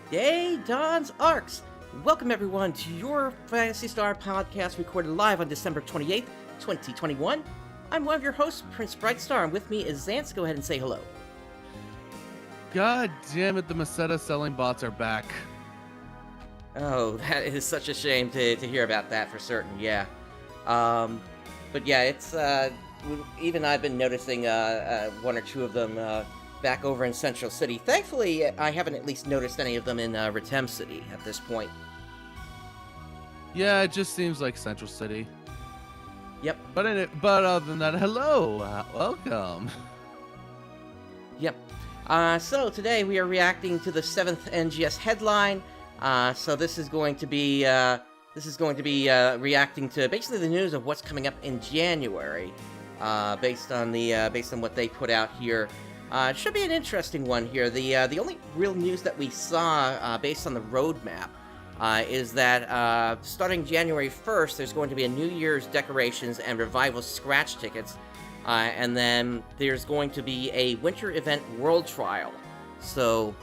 Hey, Dawns ARKS! Welcome everyone to your Phantasy Star podcast recorded live on December 28th, 2021. I'm one of your hosts, PrinceBrightstar, and with me is Zance. Go ahead and say hello. God damn it, the Meseta selling bots are back. Oh, that is such a shame to hear about that for certain, yeah. But yeah, it's, even I've been noticing one or two of them back over in Central City. Thankfully, I haven't at least noticed any of them in Ratem City at this point. Yeah, it just seems like Central City. Yep. But other than that, hello, welcome. Yep. So today we are reacting to the 7th NGS headline. So this is going to be reacting to basically the news of what's coming up in January, based on what they put out here. It should be an interesting one here. The only real news that we saw based on the roadmap is that starting January 1st, there's going to be a New Year's decorations and revival scratch tickets, and then there's going to be a winter event world trial. So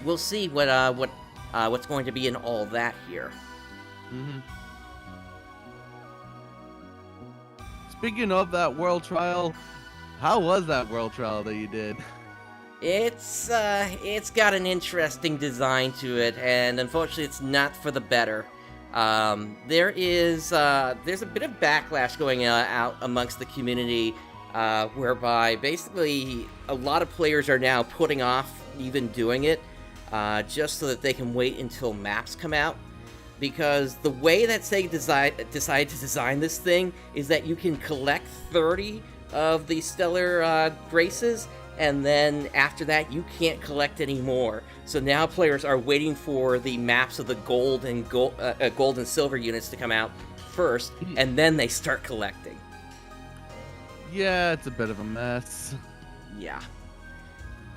we'll see what's going to be in all that here. Mm-hmm. Speaking of that world trial, how was that world trial that you did? It's got an interesting design to it, and unfortunately it's not for the better. There's a bit of backlash going out amongst the community, whereby basically a lot of players are now putting off even doing it, just so that they can wait until maps come out. Because the way that Sega decided to design this thing is that you can collect 30 of the Stellar Graces, and then after that you can't collect any more. So now players are waiting for the maps of the gold and silver units to come out first, and then they start collecting. Yeah, it's a bit of a mess. Yeah.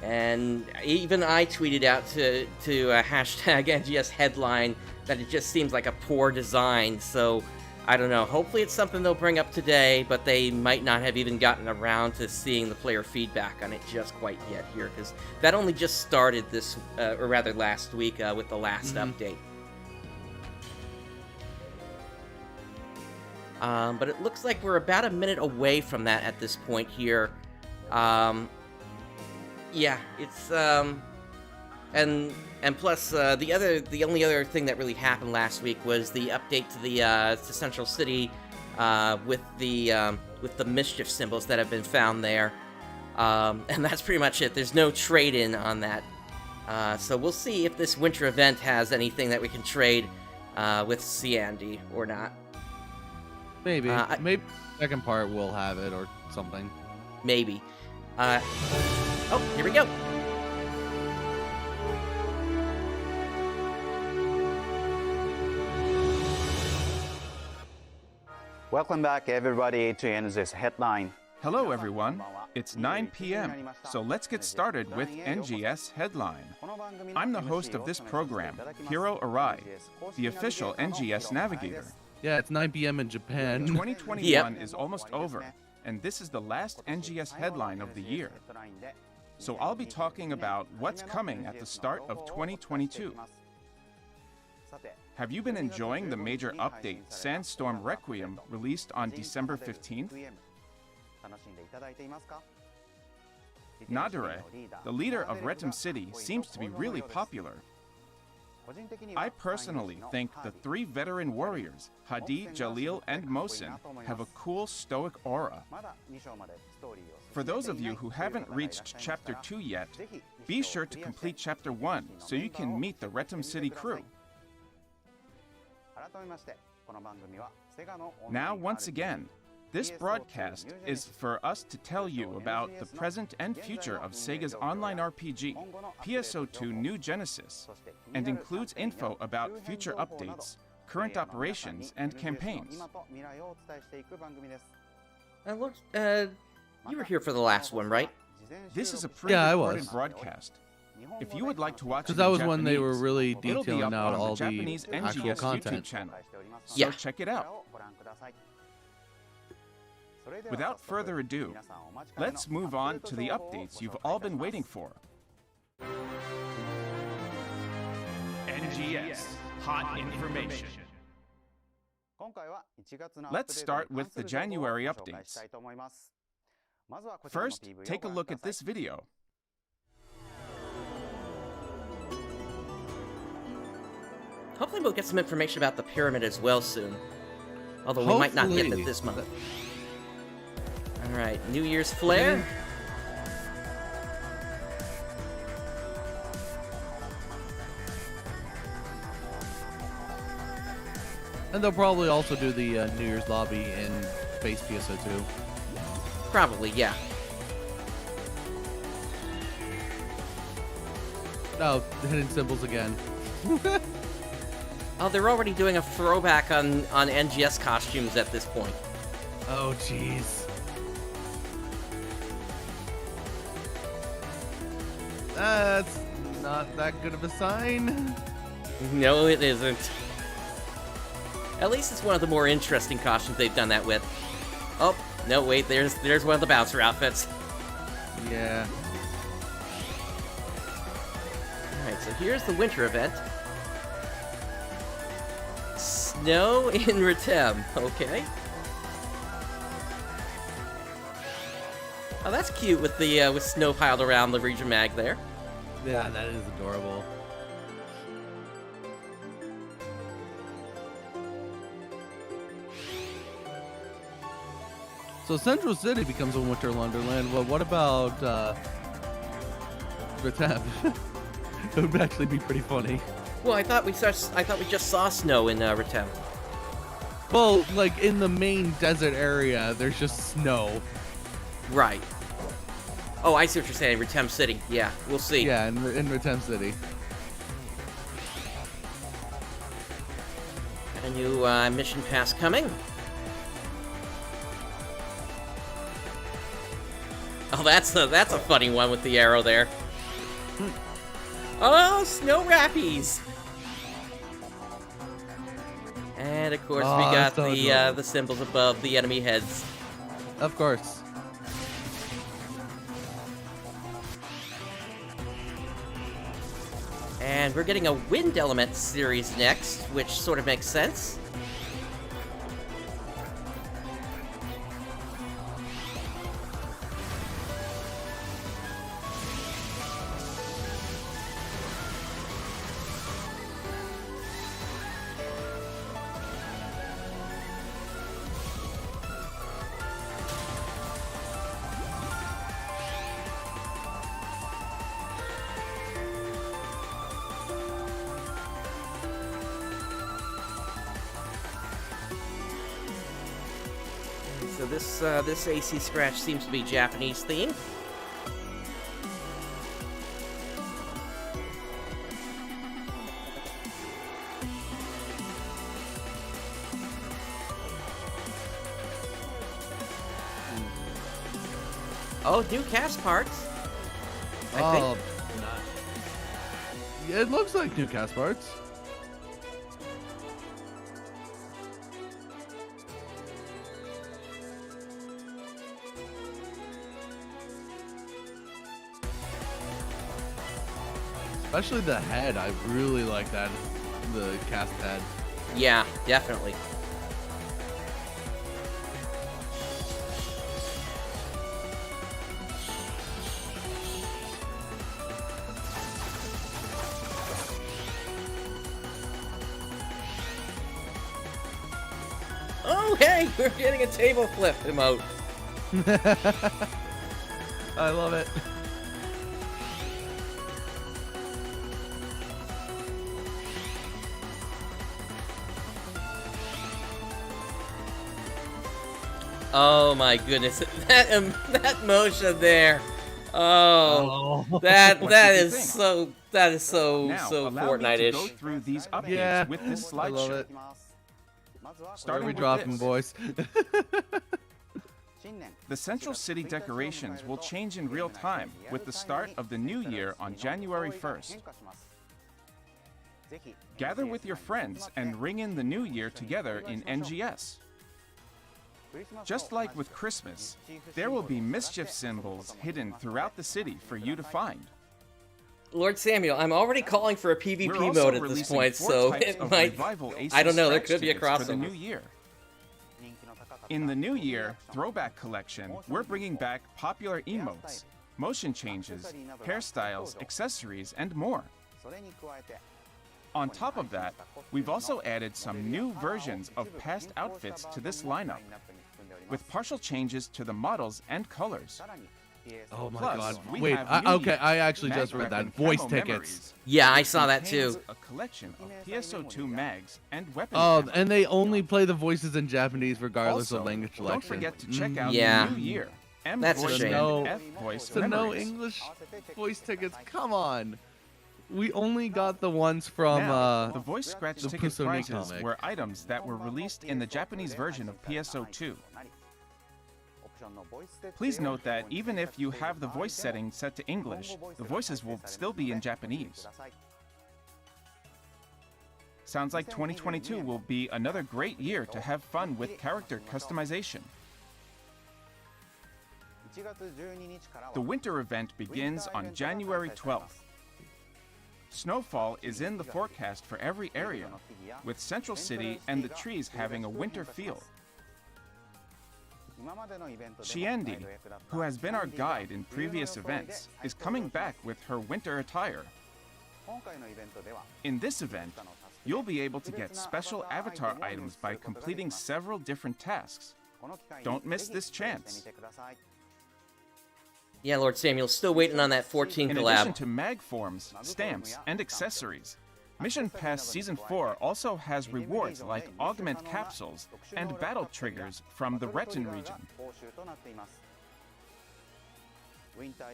And even I tweeted out to hashtag NGS Headline that it just seems like a poor design, so I don't know. Hopefully it's something they'll bring up today, but they might not have even gotten around to seeing the player feedback on it just quite yet here, because that only just started this, or rather last week, with the last update. But it looks like we're about a minute away from that at this point here. Yeah, it's, and plus, the only other thing that really happened last week was the update to Central City, with the mischief symbols that have been found there, and that's pretty much it. There's no trade-in on that, so we'll see if this winter event has anything that we can trade with Ciandy or not. Maybe the second part will have it or something. Maybe. Oh, here we go. Welcome back, everybody, to NGS Headline. Hello, everyone. It's 9 p.m., so let's get started with NGS Headline. I'm the host of this program, Hiro Arai, the official NGS navigator. Yeah, it's 9 p.m. in Japan. 2021 is almost over, and this is the last NGS Headline of the year. So I'll be talking about what's coming at the start of 2022. Have you been enjoying the major update, Sandstorm Requiem, released on December 15th? Nadare, the leader of Ratem City, seems to be really popular. I personally think the three veteran warriors, Hadi, Jalil, and Mohsin, have a cool stoic aura. For those of you who haven't reached Chapter 2 yet, be sure to complete Chapter 1 so you can meet the Ratem City crew. Now, once again, this broadcast is for us to tell you about the present and future of Sega's online RPG, PSO2 New Genesis, and includes info about future updates, current operations, and campaigns. Look, you were here for the last one, right? This is a pre-recorded broadcast. If you would like to watch it in Japanese, that was when they were really it'll be detailing up out on all the the Japanese actual NGS content. YouTube channel. So Yeah. check it out. Without further ado, let's move on to the updates you've all been waiting for. NGS Hot Information. Let's start with the January updates. First, take a look at this video. Hopefully we'll get some information about the pyramid as well soon. Although we might not get it this month. Alright, New Year's Flare. And they'll probably also do the New Year's lobby in base PSO2. Probably, yeah. Oh, hidden symbols again. Oh, they're already doing a throwback on NGS costumes at this point. Oh, jeez. That's not that good of a sign. No, it isn't. At least it's one of the more interesting costumes they've done that with. Oh, no, wait, there's one of the bouncer outfits. Yeah. Alright, so here's the winter event. Snow in Ritem, okay. Oh, that's cute with the with snow piled around the region mag there. Yeah, that is adorable. So Central City becomes a winter wonderland. Well, what about Ritem? It would actually be pretty funny. Well, I thought we just saw snow in Ritem. Well, like in the main desert area, there's just snow. Right. Oh, I see what you're saying. Ritem City. Yeah, we'll see. Yeah, in Ritem City. A new mission pass coming. Oh, that's a funny one with the arrow there. Oh, snow rappies. And of course, we got so the symbols above the enemy heads. Of course. And we're getting a Wind Element series next, which sort of makes sense. So this AC scratch seems to be Japanese themed. Oh, new cast parts. I think. Yeah, it looks like new cast parts. Especially the head. I really like that. The cast head. Yeah, definitely. Oh, hey, we're getting a table flip emote. I love it. Oh my goodness, that motion there. Oh, that is so Now, so allow me to Fortnite-ish. go through these updates Yeah, with this I love slideshow. it. Where Starting are we with dropping, this. boys? The Central City decorations will change in real time with the start of the new year on January 1st. Gather with your friends and ring in the new year together in NGS. Just like with Christmas, there will be mischief symbols hidden throughout the city for you to find. Lord Samuel, I'm already calling for a PvP We're also mode at this releasing point, 4 so types it of might... Revival Aces I don't know, there scratch could be a tickets for the crossover. new year. In the New Year Throwback Collection, we're bringing back popular emotes, motion changes, hairstyles, accessories, and more. On top of that, we've also added some new versions of past outfits to this lineup, with partial changes to the models and colors. Oh my Plus, god. we Wait, have New okay, Year, I actually Mag just read that. Weapon Voice Camo tickets. Memories, Yeah, I which saw that contains too. a collection of PSO2 mags and weapon Oh, camo. and they only play the voices in Japanese regardless Also, of language don't selection. forget to check out Yeah. the New Year M That's a voice shame. and F voice So no memories. English voice tickets. Come on. We only got the ones from Now, the voice scratch the ticket Pusoni prizes comic. were items that were released in the Japanese version of PSO2. Please note that even if you have the voice setting set to English, the voices will still be in Japanese. Sounds like 2022 will be another great year to have fun with character customization. The winter event begins on January 12th. Snowfall is in the forecast for every area, with Central City and the trees having a winter feel. Shiendi, who has been our guide in previous events, is coming back with her winter attire. In this event, you'll be able to get special avatar items by completing several different tasks. Don't miss this chance. Yeah, Lord Samuel, still waiting on that 14th In addition collab. to mag forms, stamps, and accessories, Mission Pass Season 4 also has rewards like augment capsules and battle triggers from the Retin region.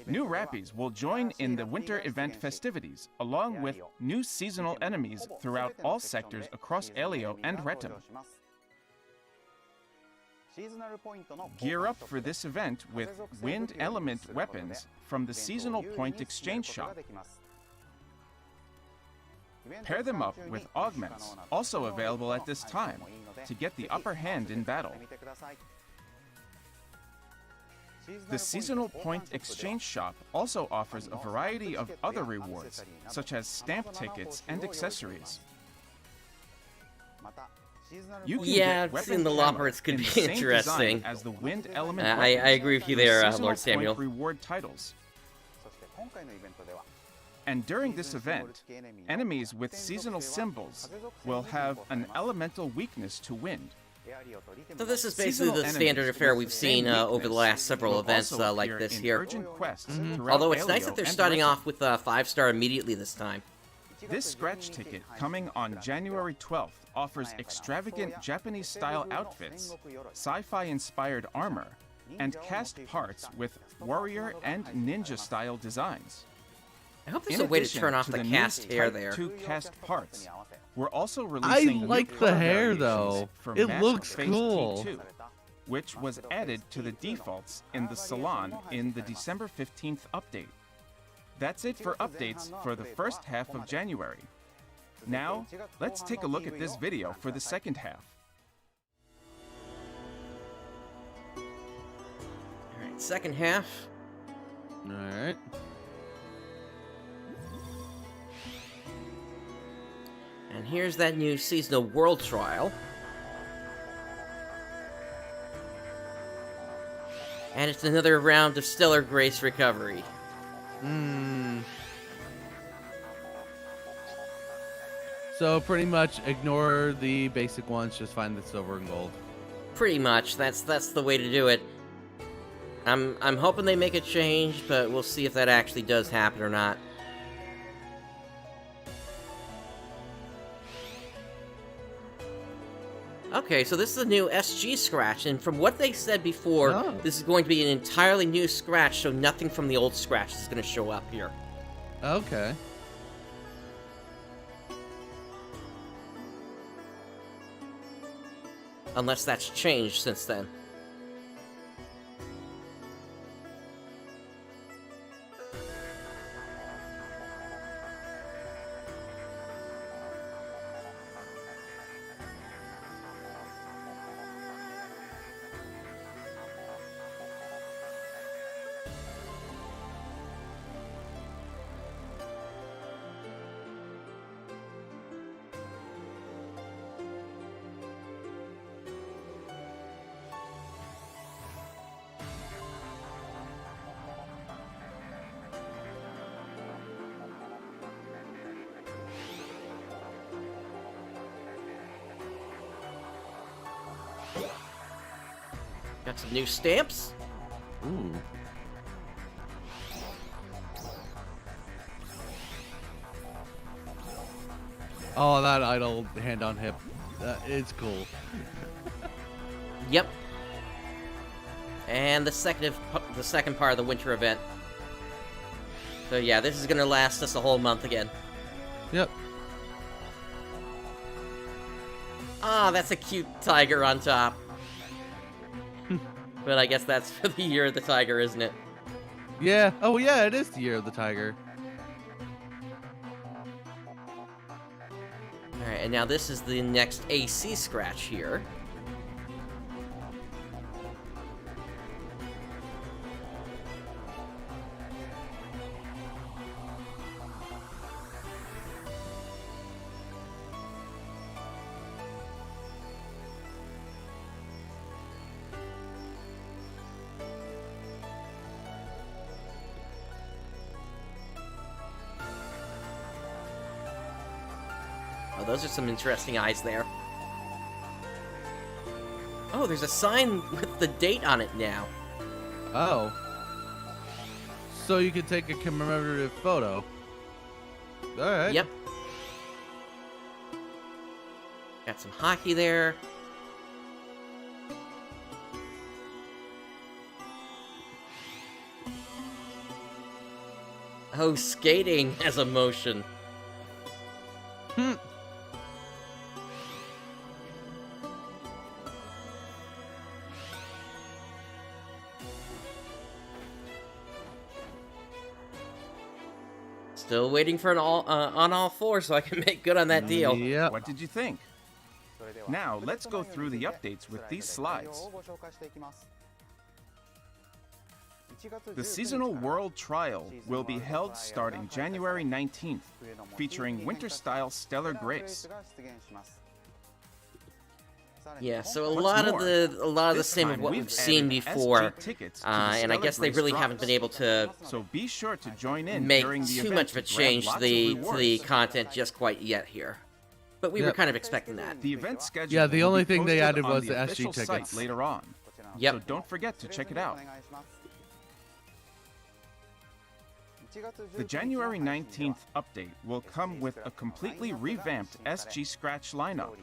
New Rappies will join in the winter event festivities, along with new seasonal enemies throughout all sectors across Elio and Retin. Gear up for this event with wind element weapons from the Seasonal Point Exchange Shop. Pair them up with augments, also available at this time, to get the upper hand in battle. The Seasonal Point Exchange Shop also offers a variety of other rewards, such as stamp tickets and accessories. You can Yeah, get seeing the weapon loppers could in be the same interesting. design as the wind element I weapons agree with you with there, Seasonal Lord Point Samuel. reward titles. And during this event, enemies with seasonal symbols will have an elemental weakness to wind. So this is basically Seasonal the enemies standard affair with we've the same seen over the weakness last several will events also like appear this in here. urgent quests throughout Although it's nice Elio that they're and starting Retin. off with a 5-star immediately this time. This scratch ticket, coming on January 12th, offers extravagant Japanese-style outfits, sci-fi-inspired armor, and cast parts with warrior and ninja-style designs. I hope there's In a way to addition turn off to the new cast hair Type there. 2 cast parts, we're also I releasing new like the color hair variations though. for It Masked looks Face cool. T2, which was added to the defaults in the salon in the December 15th update. That's it for updates for the first half of January. Now, let's take a look at this video for the second half. Alright, second half. Alright. And here's that new seasonal world trial. And it's another round of Stellar Grace recovery. So pretty much ignore the basic ones, just find the silver and gold. Pretty much, that's the way to do it. I'm hoping they make a change, but we'll see if that actually does happen or not. Okay, so this is a new SG scratch, and from what they said before, Oh. this is going to be an entirely new scratch, so nothing from the old scratch is going to show up here. Okay. Unless that's changed since then. Got some new stamps. Ooh. Oh, that idle hand on hip. It's cool. Yep. And the second part of the winter event. So yeah, this is gonna last us a whole month again. Yep. Ah, that's a cute tiger on top. But I guess that's for the year of the tiger, isn't it? Yeah. Oh, yeah, it is the year of the tiger. Alright, and now this is the next AC scratch here. Oh, those are some interesting eyes there. Oh, there's a sign with the date on it now. Oh. So you can take a commemorative photo. Alright. Yep. Got some hockey there. Oh, skating has a motion. Still waiting for an on all four so I can make good on that deal. Yep. What did you think? Now, let's go through the updates with these slides. The Seasonal World Trial will be held starting January 19th, featuring Winter-style Stellar Grace. Yeah, so a What's lot more, of the this same of time what we've we've seen added before, SG tickets to the and I Stellar guess they Grace really drops. haven't been able to So be sure to join in make during the too event much of a to grab change lots to of the rewards. content just quite yet here. But we were Yep. kind of expecting that. The event schedule Yeah, the will only be thing they posted added on was the the official SG site tickets. later on. Yep. So don't forget to check it out. The January 19th update will come with a completely revamped SG Scratch lineup.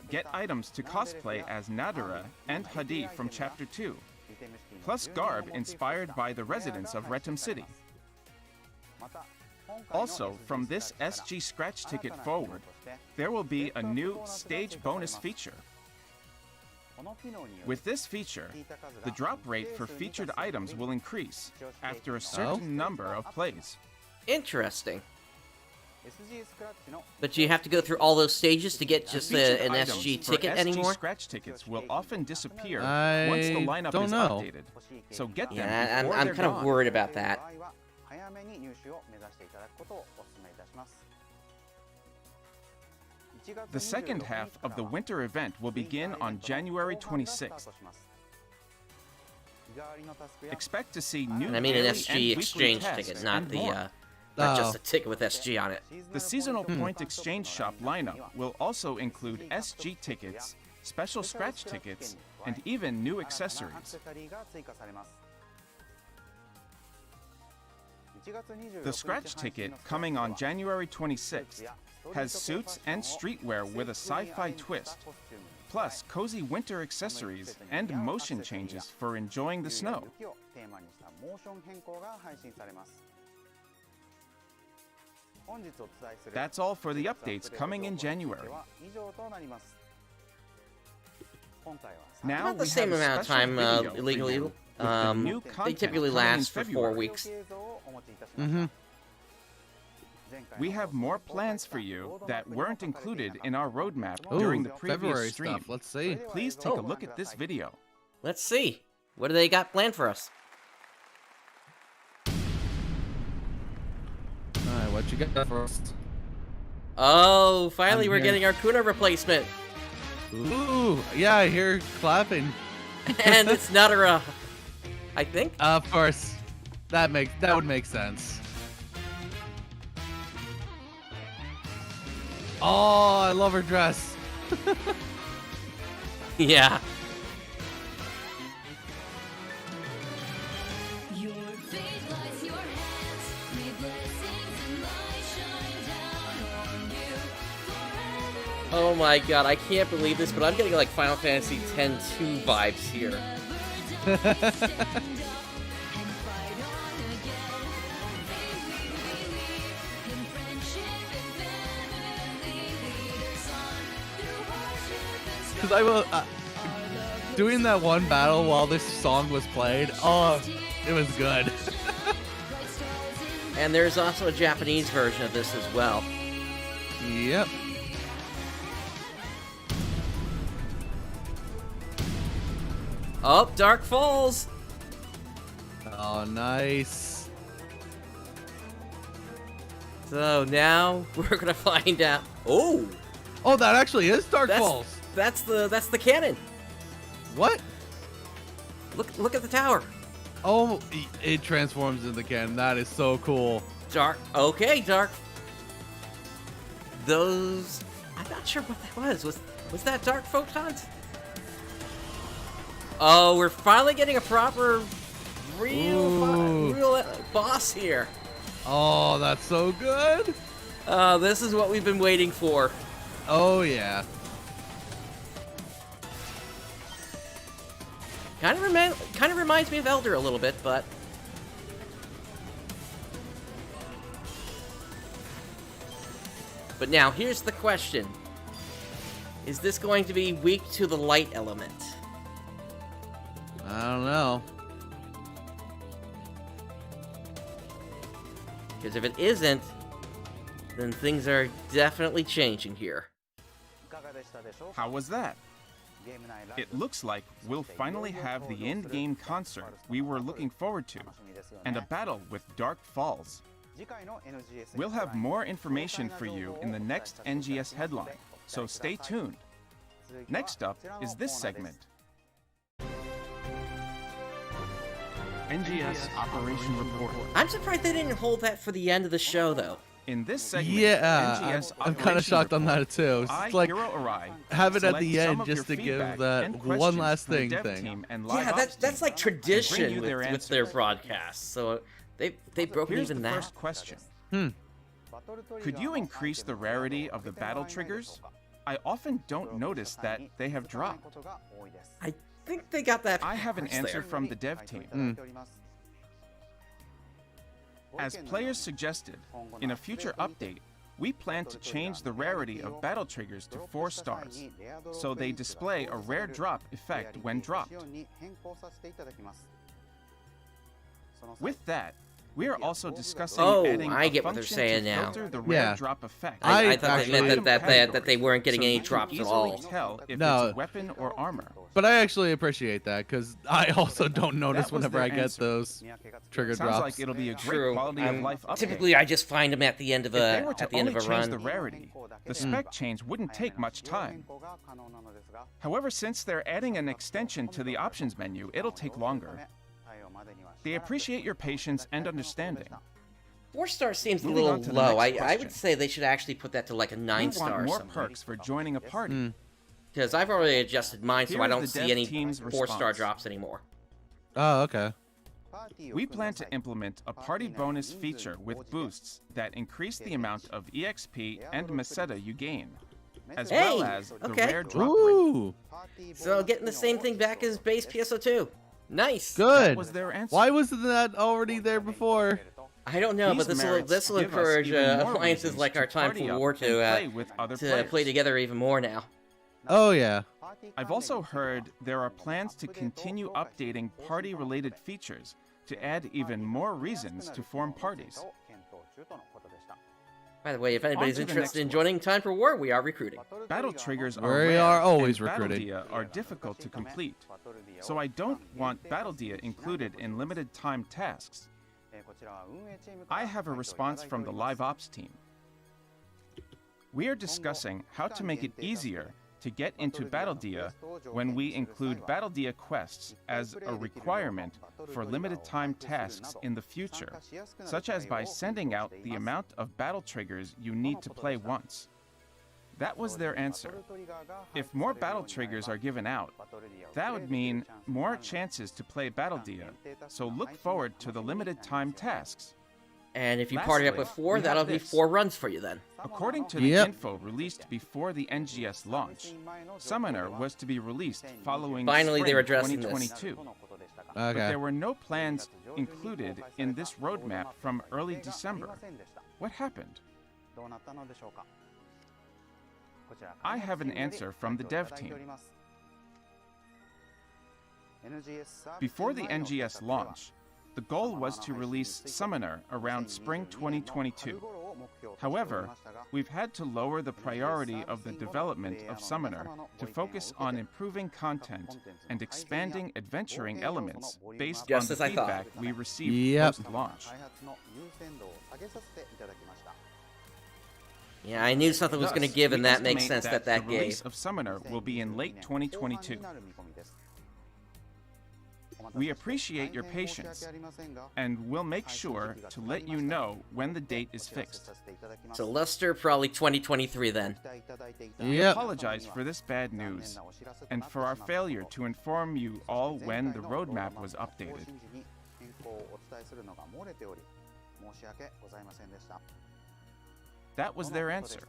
Get items to cosplay as Nadara and Hadi from Chapter 2, plus garb inspired by the residents of Retum City. Also, from this SG Scratch ticket forward, there will be a new stage bonus feature. With this feature, the drop rate for featured items will increase after a certain number of plays. Interesting. But do you have to go through all those stages to get just Featured an items SG for ticket SG anymore? Scratch tickets will often disappear I once the lineup don't is know. updated. So get them Yeah, before I'm they're kind of gone. worried about that. The second half of the winter event will begin on January 26th. Expect to see new And I mean an daily and SG weekly exchange tasks ticket, not and the more. not Oh. just a ticket with SG on it. The seasonal point exchange shop lineup will also include SG tickets, special scratch tickets, and even new accessories. The scratch ticket, coming on January 26th, has suits and streetwear with a sci-fi twist, plus cozy winter accessories and motion changes for enjoying the snow. That's all for the updates coming in January. Now About the we same have a amount of special time video for legally. you with the new They content typically coming in last for 4 February. weeks. Mm-hmm. We have more plans for you that weren't included in our roadmap Ooh, during the previous February stream. stuff. Let's see. Please take a look at this video. Let's see. What do they got planned for us? Alright, what you got for us? Oh, finally I'm we're here. getting our Kuna replacement. Ooh, yeah, I hear clapping. And it's Nadara, I think. Of course, that would make sense. Oh, I love her dress. Yeah. Oh my god, I can't believe this, but I'm getting like Final Fantasy X-2 vibes here. Because I will... doing that one battle while this song was played, oh, it was good. And there's also a Japanese version of this as well. Yep. Oh, Dark Falls! Oh, nice. So now we're gonna find out. Oh! Oh, that actually is Dark Falls. That's the cannon. What? Look at the tower. Oh, it transforms into cannon. That is so cool. Dark. Those. I'm not sure what that was. Was that Dark Photons? Oh, we're finally getting a proper, real boss here. Oh, that's so good. This is what we've been waiting for. Oh, yeah. Kind of reminds me of Elder a little bit, but now here's the question: is this going to be weak to the light element? I don't know. Because if it isn't, then things are definitely changing here. How was that? It looks like we'll finally have the in-game concert we were looking forward to, and a battle with Dark Falls. We'll have more information for you in the next NGS headline, so stay tuned. Next up is this segment. NGS Operation Report. I'm surprised they didn't hold that for the end of the show, though. In this segment, Yeah, NGS I'm kind of shocked on that too. It's like Hiro Arai, have it at the select some end of just your to give feedback that and one questions last from the thing dev thing. team and live Yeah, ops that's team, like and bring tradition you their with their answers. broadcasts. So they've broken Here's even the that. first question. Could you increase the rarity of the battle triggers? I often don't notice that they have dropped. I think they got that. I have an backwards answer there. from the dev team. As players suggested, in a future update, we plan to change the rarity of battle triggers to 4 stars, so they display a rare drop effect when dropped. With that, we are also discussing Oh, adding I a get what they're function saying to now. filter the rare Yeah. drop effect. I thought they meant actually- that they weren't getting So any you can drops at easily all. tell if No. it's a weapon or armor. But I actually appreciate that because I also don't notice That was whenever their I get answer. those trigger Sounds drops. like it'll be a great True. quality of life update. Typically, I just find them at the end of If they a were to at the end of only a change run. the rarity, the spec change wouldn't take much time. However, since they're adding an extension to the options menu, it'll take longer. They appreciate your patience and understanding. 4 stars seems a Moving little on to the low. next I question. would say they should actually put that to like a 9 We star want or more something. perks for joining a party. Because I've already adjusted mine, so Here I is don't the see dev any team's 4-star response. drops anymore. Oh, okay. We plan to implement a party bonus feature with boosts that increase the amount of EXP and Meseta you gain, as well Hey, as the okay. rare drop rate. Ooh, So getting the same thing back as base PSO2. Nice. good. That was their answer. Why wasn't that already there before? I don't know, These but this merits will give us encourage even more alliances reasons like to our Time party for up War and play with other to players. play together even more now. Oh yeah. I've also heard there are plans to continue updating party-related features to add even more reasons to form parties. By the way, if anybody's On to the interested next in one. joining Time for War, we are recruiting. Battle triggers are We rare, are always and Battle recruiting. Dia are difficult to complete, so I don't want Battle Dia included in limited time tasks. I have a response from the Live Ops team. We are discussing how to make it easier to get into Battle Dia when we include Battle Dia quests as a requirement for limited time tasks in the future, such as by sending out the amount of battle triggers you need to play once. That was their answer. If more battle triggers are given out, that would mean more chances to play Battle Dia, so look forward to the limited time tasks. And if you party up Lastly, with 4, we have that'll be this. 4 runs for you then. According to the Yep. info released before the NGS launch, Summoner was to be released following Finally, they're spring addressing this. 2022. But Okay. there were no plans included in this roadmap from early December. What happened? I have an answer from the dev team. Before the NGS launch, the goal was to release Summoner around spring 2022. However, we've had to lower the priority of the development of Summoner to focus on improving content and expanding adventuring elements based on Just the as I thought. feedback we received Yep. post-launch. Yeah, I knew something was Thus, going to give, and we that makes estimate sense that the release gave. of Summoner will be in late 2022. We appreciate your patience, and we'll make sure to let you know when the date is fixed. So Lester, probably 2023 then. We Yep. apologize for this bad news, and for our failure to inform you all when the roadmap was updated. That was their answer.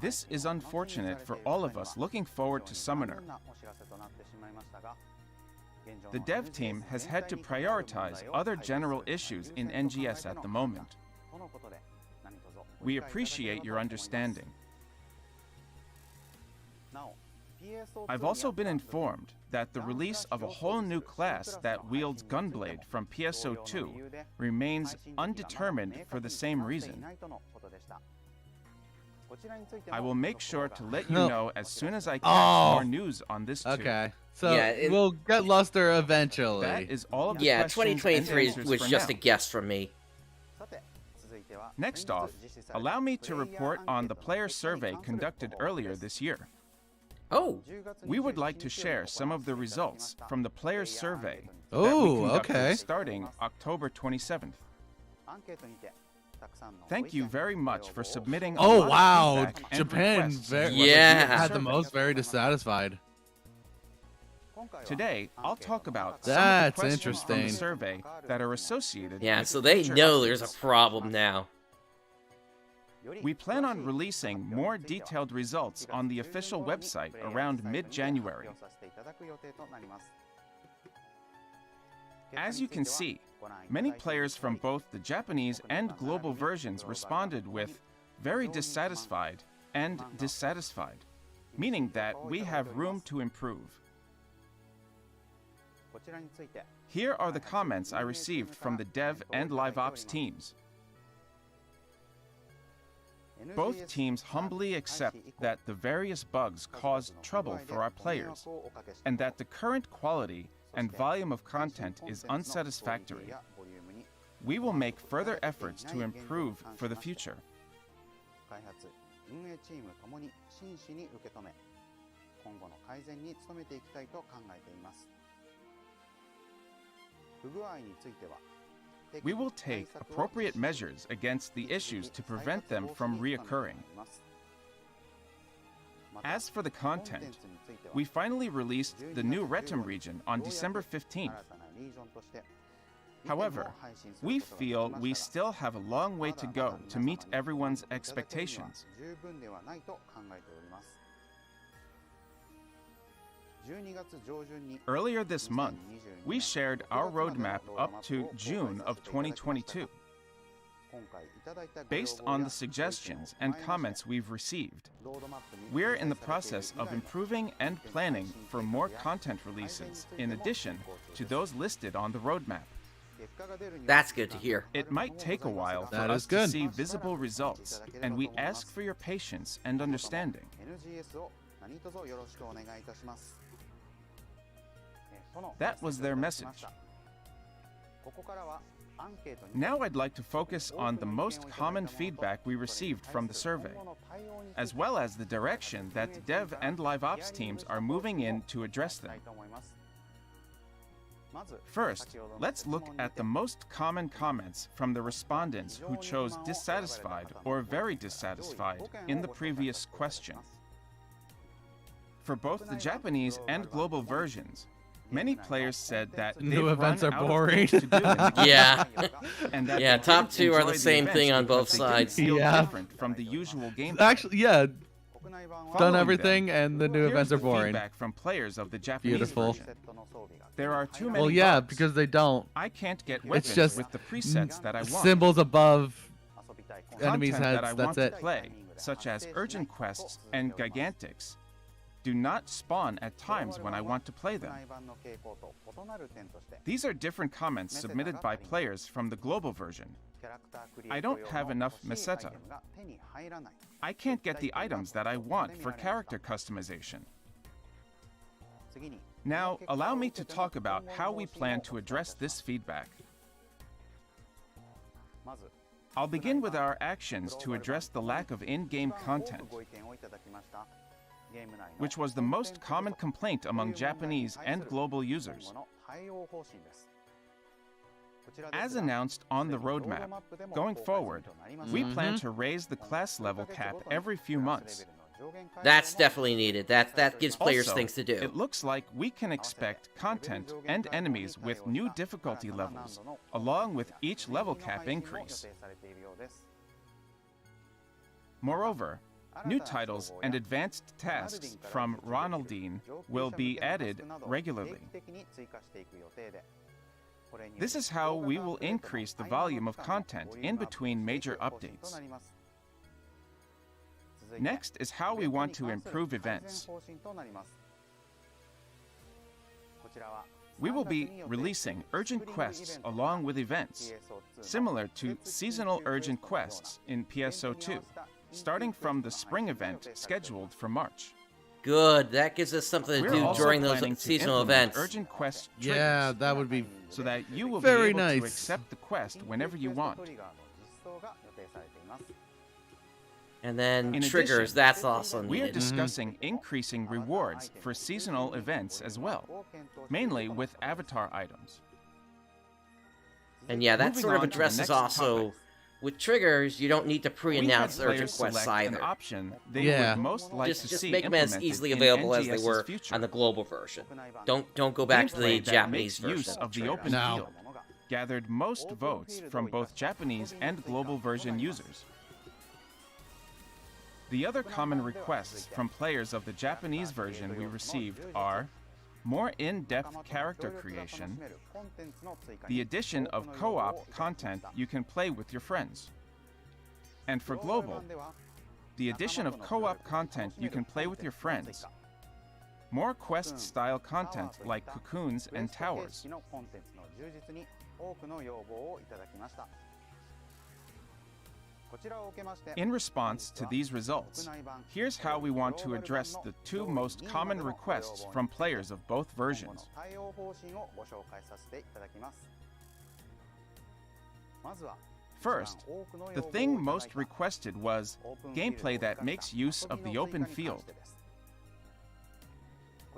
This is unfortunate for all of us looking forward to Summoner. The dev team has had to prioritize other general issues in NGS at the moment. We appreciate your understanding. I've also been informed that the release of a whole new class that wields Gunblade from PSO2 remains undetermined for the same reason. I will make sure to let you No. know as soon as I catch Oh. more news on this too. Okay. So Yeah, we'll get Luster eventually. That is all of the Yeah, questions and 2023 answers was for just now. a guess from me. Next off, allow me to report on the player survey conducted earlier this year. Oh, We would like to share some of the results from the players' survey that Oh, we conducted okay. starting October 27th. Thank you very much for submitting a Oh, lot of wow. feedback and Japan requests very, for the Yeah. had the survey. most very dissatisfied. Today, I'll talk about That's some of the questions from the interesting. survey that are associated yeah, with so they future know there's a updates. problem now. We plan on releasing more detailed results on the official website around mid-January. As you can see, many players from both the Japanese and global versions responded with very dissatisfied and dissatisfied, meaning that we have room to improve. Here are the comments I received from the dev and live ops teams. Both teams humbly accept that the various bugs caused trouble for our players, and that the current quality and volume of content is unsatisfactory. We will make further efforts to improve for the future. We will take appropriate measures against the issues to prevent them from reoccurring. As for the content, we finally released the new Retum region on December 15th. However, we feel we still have a long way to go to meet everyone's expectations. Earlier this month, we shared our roadmap up to June of 2022. Based on the suggestions and comments we've received, we're in the process of improving and planning for more content releases in addition to those listed on the roadmap. That's good to hear. It might take a while for That us is to good. see visible results, and we ask for your patience and understanding. That was their message. Now I'd like to focus on the most common feedback we received from the survey, as well as the direction that dev and live ops teams are moving in to address them. First, let's look at the most common comments from the respondents who chose dissatisfied or very dissatisfied in the previous question. For both the Japanese and global versions, Many players said that New they've events run are out of boring. things to do in the game, Yeah. and that Yeah, they top didn't two are enjoy the same thing events on both because they didn't sides. feel Yeah. different from the usual gameplay. Actually, yeah, Following done them, everything, and the new here's events are the boring. feedback from players of the Japanese Beautiful. version. There are too many Well, yeah, bugs. because they don't. I can't get It's weapons just with the presets that I want. symbols above enemies' Content that I heads. want That's to it. play, such as urgent quests and gigantics, do not spawn at times when I want to play them. These are different comments submitted by players from the global version. I don't have enough meseta. I can't get the items that I want for character customization. Now, allow me to talk about how we plan to address this feedback. I'll begin with our actions to address the lack of in-game content, which was the most common complaint among Japanese and global users. As announced on the roadmap, going forward, we plan to raise the class level cap every few months. That's definitely needed. That gives players Also, things to do. It looks like we can expect content and enemies with new difficulty levels, along with each level cap increase. Moreover, new titles and advanced tasks from Ronaldine will be added regularly. This is how we will increase the volume of content in between major updates. Next is how we want to improve events. We will be releasing urgent quests along with events, similar to seasonal urgent quests in PSO2, starting from the spring event scheduled for March. Good. That gives us something to We're do also during those planning to seasonal implement events. urgent quest triggers, Yeah, that would be so that you will very be able nice. to accept the quest whenever you want. And then In triggers, addition, that's also We are needed. discussing increasing rewards for seasonal events as well, mainly with avatar items. And yeah, that Moving sort of on to the addresses next also, topic. with triggers, you don't need to We had pre-announce urgent players quests select an either. option they Yeah. would most like to Just see make them as implemented easily in available as they NGS's were future. on the global version. Don't go back to the Gameplay that Japanese makes use version. of the triggers. open No. field gathered most votes from both Japanese and global version users. The other common requests from players of the Japanese version we received are more in-depth character creation, the addition of co-op content you can play with your friends, and for global, the addition of co-op content you can play with your friends, more quest-style content like cocoons and towers. In response to these results, here's how we want to address the two most common requests from players of both versions. First, the thing most requested was gameplay that makes use of the open field.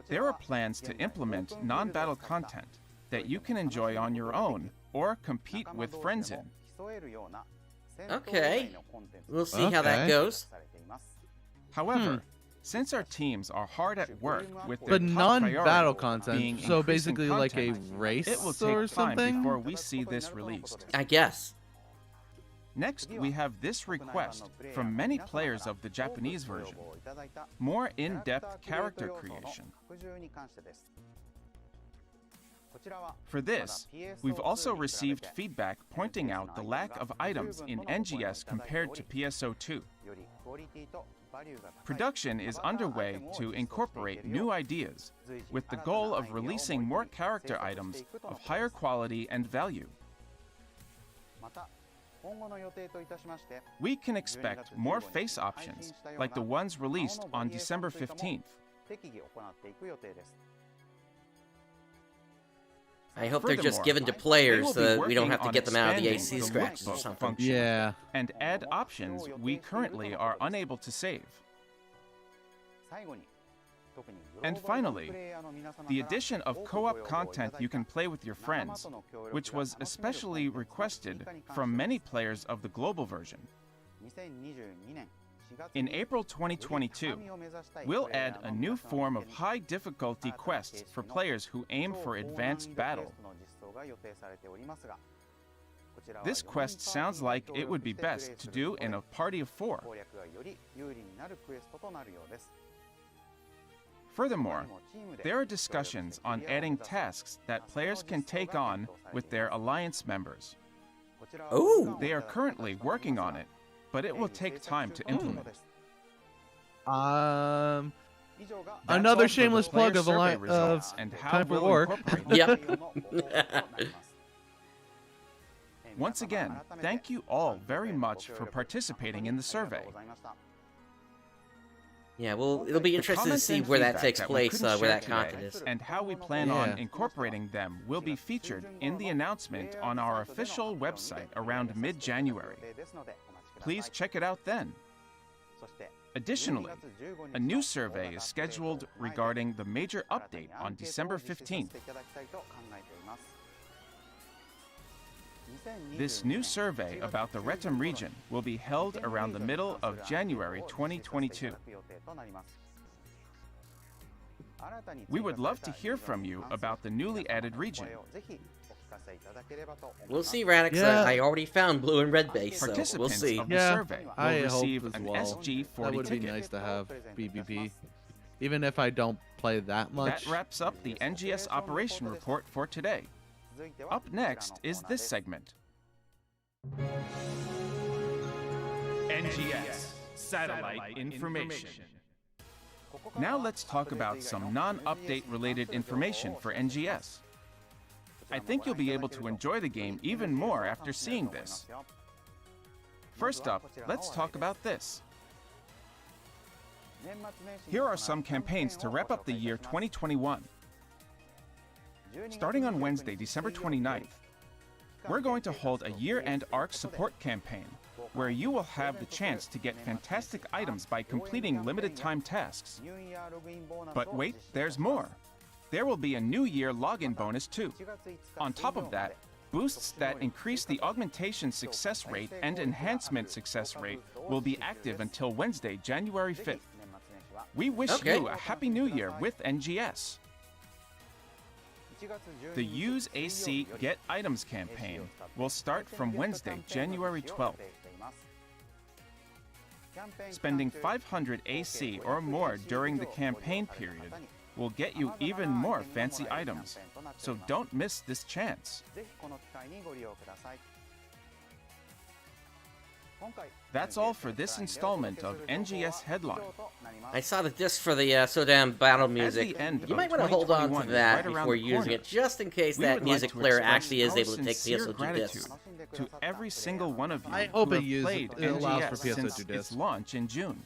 There are plans to implement non-battle content that you can enjoy on your own or compete with friends in. Okay. We'll see how that Okay. goes. However, since our teams are hard at work with their But top non-battle priority being content, so increasing basically like a content, race it will or take time something? before we see this released. I guess. Next, we have this request from many players of the Japanese version: more in-depth character creation. For this, we've also received feedback pointing out the lack of items in NGS compared to PSO2. Production is underway to incorporate new ideas, with the goal of releasing more character items of higher quality and value. We can expect more face options, like the ones released on December 15th. I hope they're just Furthermore, given to they players will so be that we don't working have to on get them out of the expanding AC the scratches or lookbook something. function Yeah. and add options we currently are unable to save. And finally, the addition of co-op content you can play with your friends, which was especially requested from many players of the global version. In April 2022, we'll add a new form of high difficulty quests for players who aim for advanced battle. This quest sounds like it would be best to do in a party of 4. Furthermore, there are discussions on adding tasks that players can take on with their alliance members. Ooh. They are currently working on it, but it will take time to implement. Another That's all for shameless the player plug of survey of results and how Time for we'll War. incorporate Yep. Once again, thank you all very much for participating in the survey. Yeah, well, it'll be The interesting to comments see and where that feedback takes that we place, couldn't where share that content today is. and how we plan Yeah. on incorporating them will be featured in the announcement on our official website around mid-January. Please check it out then. Additionally, a new survey is scheduled regarding the major update on December 15th. This new survey about the Retum region will be held around the middle of January 2022. We would love to hear from you about the newly added region. We'll see, Radix. Yeah. I already found blue and red base, so we'll Participants see. of the Yeah, survey will I hope receive as an well. SG40 That would be ticket. nice to have BBP, even if I don't play that much. That wraps up the NGS operation report for today. Up next is this segment. NGS Satellite Information. Now let's talk about some non-update related information for NGS. I think you'll be able to enjoy the game even more after seeing this. First up, let's talk about this. Here are some campaigns to wrap up the year 2021. Starting on Wednesday, December 29th, we're going to hold a year-end ARKS support campaign, where you will have the chance to get fantastic items by completing limited-time tasks. But wait, there's more. There will be a New Year login bonus too. On top of that, boosts that increase the augmentation success rate and enhancement success rate will be active until Wednesday, January 5th. We wish you a Happy New Year with NGS. The Use AC Get Items campaign will start from Wednesday, January 12th. Spending 500 AC or more during the campaign period will get you even more fancy items, so don't miss this chance. That's all for this installment of NGS Headline. I saw the disc for the Sodam battle music. the end You of might want to hold on 2021 to is that right around before the using corner. it, just in case We that would like music to player express actually is our able to take sincere PSO2 gratitude discs. to every single one of you I hope who it have played allows for NGS since PSO2 its discs. launch in June.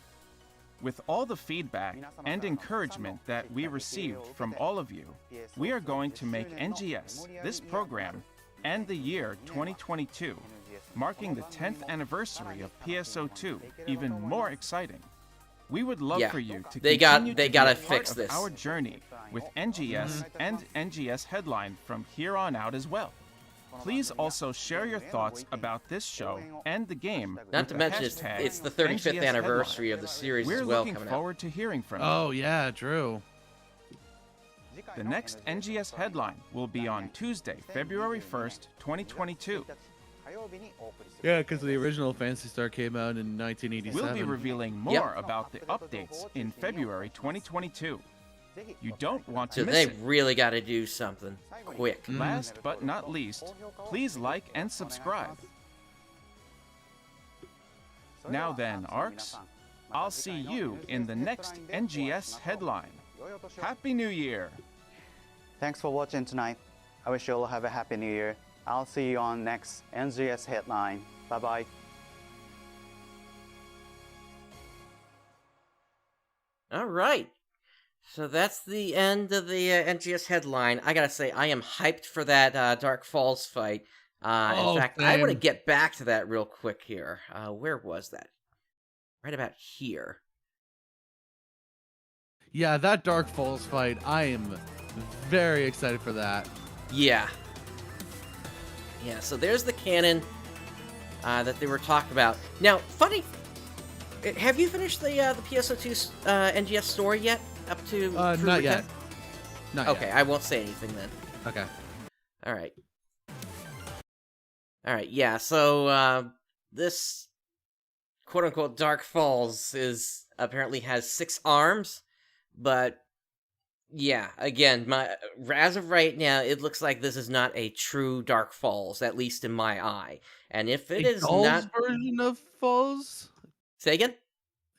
With all the feedback and encouragement that we received from all of you, we are going to make NGS, this program, and the year 2022, marking the 10th anniversary of PSO2, even more exciting. We would love Yeah, for you to they continue to gotta be a part fix of this. our journey with NGS and NGS Headline from here on out as well. Please also share your thoughts about this show and the game. Not with to the mention, hashtag it's the 35th NGS anniversary Headline. of the series We're as well looking coming out. forward to hearing from you. Oh yeah, true. The next NGS Headline will be on Tuesday, February 1st, 2022. Yeah, because the original Phantasy Star came out in 1987. We'll be revealing more about the updates in February 2022. You don't want to So miss they it. really got to do something quick. Last but not least, please like and subscribe. Now then, ARKS, I'll see you in the next NGS Headline. Happy New Year! Thanks for watching tonight. I wish you all have a happy new year. I'll see you on next NGS Headline. Bye bye. All right. So that's the end of the NGS Headline. I gotta say, I am hyped for that Dark Falls fight. In fact, I want to same. get back to that real quick here. Where was that? Right about here. Yeah, that Dark Falls fight, I am very excited for that. Yeah. Yeah, so there's the cannon that they were talking about. Now, funny Have you finished the PSO2 NGS story yet? Up to not yet. Not okay, yet. I won't say anything then. Okay. All right. All right. Yeah. So this quote unquote Dark Falls is apparently has 6 arms, but yeah, again, as of right now, it looks like this is not a true Dark Falls, at least in my eye. And if it is Doll's not, version of Falls? say again.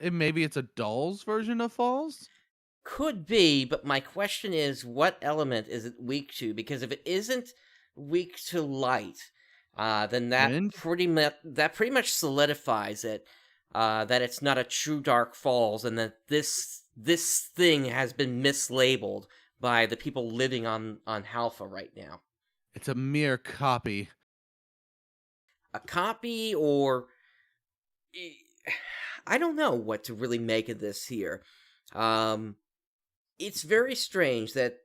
Maybe it's a Doll's version of Falls? Could be, but my question is, what element is it weak to? Because if it isn't weak to light, then that Wind? pretty much solidifies it. That it's not a true Dark Falls, and that this thing has been mislabeled by the people living on Halpha right now. It's a mere copy. A copy, or I don't know what to really make of this here. It's very strange that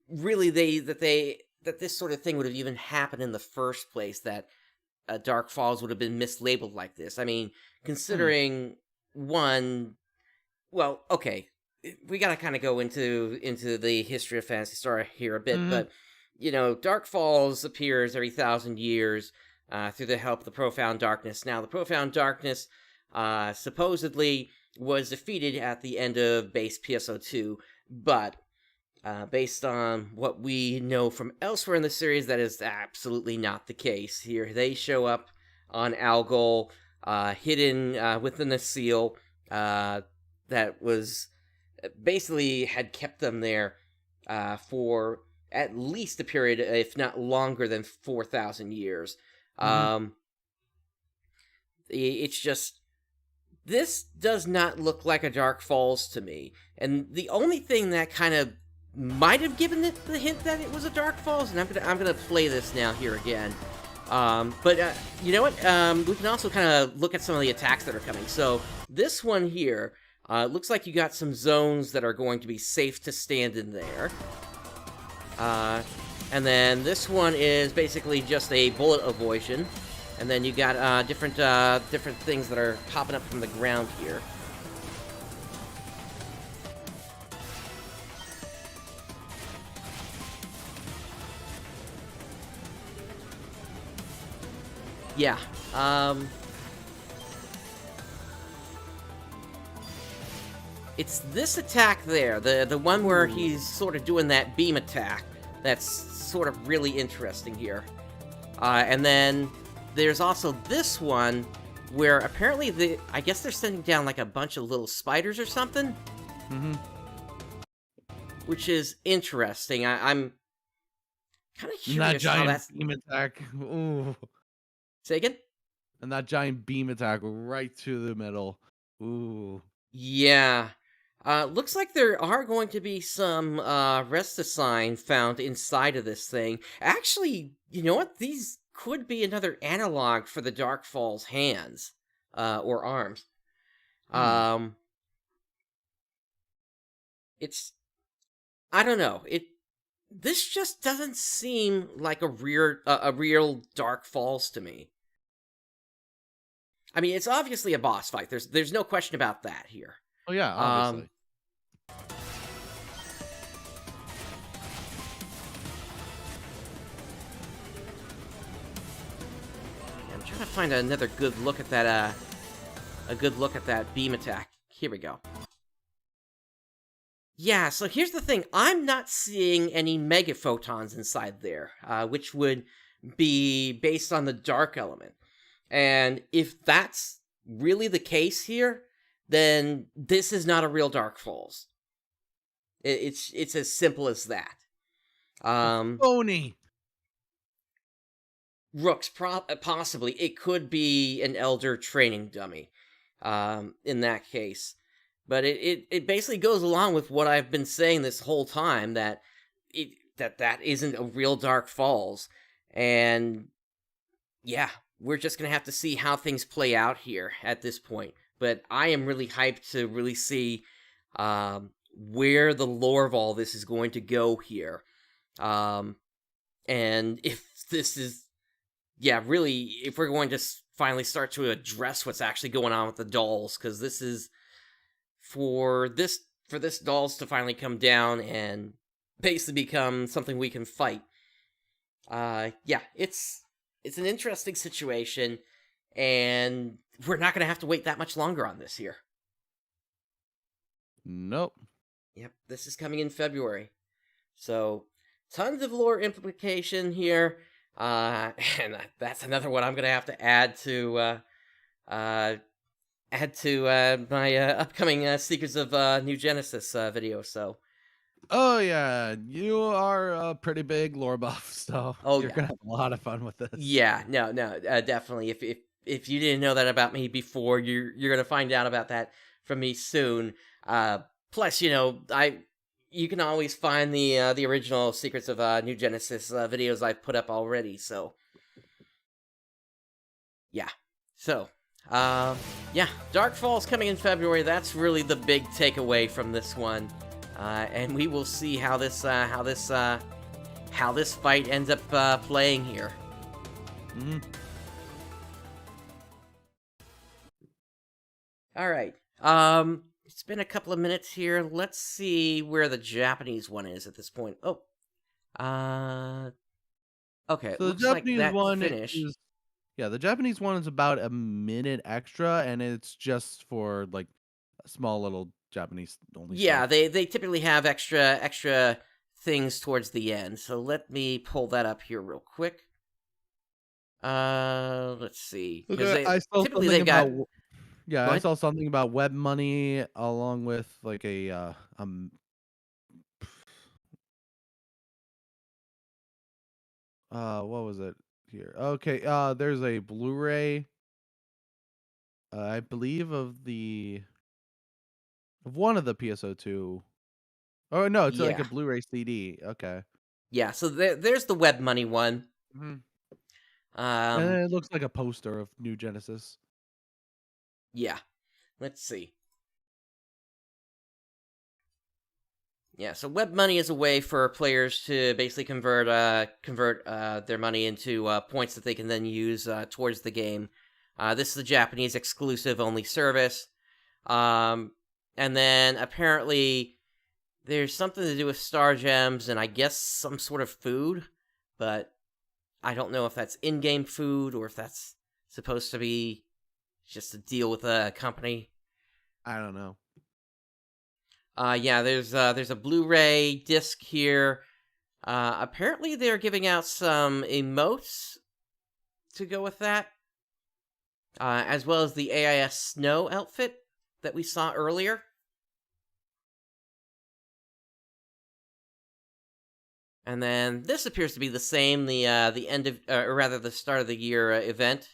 really that this sort of thing would have even happened in the first place, that Dark Falls would have been mislabeled like this. I mean, considering one, well, okay, we gotta kind of go into the history of Phantasy Star here a bit, but Dark Falls appears every 1,000 years through the help of the Profound Darkness. Now, the Profound Darkness supposedly was defeated at the end of base PSO2, but based on what we know from elsewhere in the series, that is absolutely not the case. Here, they show up on Algol, hidden within a seal that was basically had kept them there for at least a period, if not longer than 4,000 years. It's just, this does not look like a Dark Falls to me. And the only thing that kind of might have given it the hint that it was a Dark Falls, and I'm gonna play this now here again. But you know what? We can also kind of look at some of the attacks that are coming. So this one here looks like you got some zones that are going to be safe to stand in there. And then this one is basically just a bullet avoidance. And then you got different things that are popping up from the ground here. Yeah. It's this attack there, the one where he's sort of doing that beam attack, that's sort of really interesting here. And then there's also this one where apparently I guess they're sending down like a bunch of little spiders or something. Which is interesting. I'm kind of curious that giant how that's... beam attack. Ooh. Say again? And that giant beam attack right through the middle. Ooh. Yeah. Looks like there are going to be some Restasine found inside of this thing. Actually, you know what? These could be another analog for the Dark Falls hands, or arms. It's... I don't know. This just doesn't seem like a real Dark Falls to me. I mean, it's obviously a boss fight. There's no question about that here. Oh yeah, obviously. I'm trying to find another good look at that. A good look at that beam attack. Here we go. Yeah, so here's the thing. I'm not seeing any megaphotons inside there, which would be based on the dark element. And if that's really the case here, then this is not a real Dark Falls. It's as simple as that. Phony. Rooks, possibly. It could be an Elder training dummy, in that case. But it basically goes along with what I've been saying this whole time, that that isn't a real Dark Falls. And yeah, we're just going to have to see how things play out here at this point. But I am really hyped to really see where the lore of all this is going to go here. And if this is yeah, really, if we're going to finally start to address what's actually going on with the dolls, because this is for this dolls to finally come down and basically become something we can fight. Yeah, it's an interesting situation, and we're not going to have to wait that much longer on this here. Nope. Yep, this is coming in February. So, tons of lore implication here. And that's another one I'm going to have to add to my upcoming Secrets of New Genesis video. So, Oh yeah, you are a pretty big lore buff, so you're gonna have a lot of fun with this. Yeah, no, definitely. If you didn't know that about me before, you're gonna find out about that from me soon. Plus, you can always find the original Secrets of New Genesis videos I've put up already. So, yeah. So, yeah, Dark Falls coming in February. That's really the big takeaway from this one. And we will see how this fight ends up playing here. Mm-hmm. All right. It's been a couple of minutes here. Let's see where the Japanese one is at this point. Oh. Okay. So the Japanese one is, yeah, the Japanese one is about a minute extra, and it's just for like a small little Japanese only. Yeah, stuff. they typically have extra things towards the end. So let me pull that up here real quick. Let's see. I saw typically something they've got. Yeah, I saw something about web money along with like a what was it here? Okay, there's a Blu-ray, I believe of one of the PSO2. Oh no, it's like a Blu-ray CD. Okay. Yeah, so there's the web money one. Mm-hmm. And it looks like a poster of New Genesis. Yeah. Let's see. Yeah, so web money is a way for players to basically convert their money into points that they can then use towards the game. This is a Japanese exclusive only service. And then apparently there's something to do with star gems and I guess some sort of food, but I don't know if that's in-game food or if that's supposed to be just a deal with a company. I don't know. Yeah, there's a Blu-ray disc here. Apparently they're giving out some emotes to go with that, as well as the AIS Snow outfit that we saw earlier. And then this appears to be the same, the end of, or rather the start of the year event.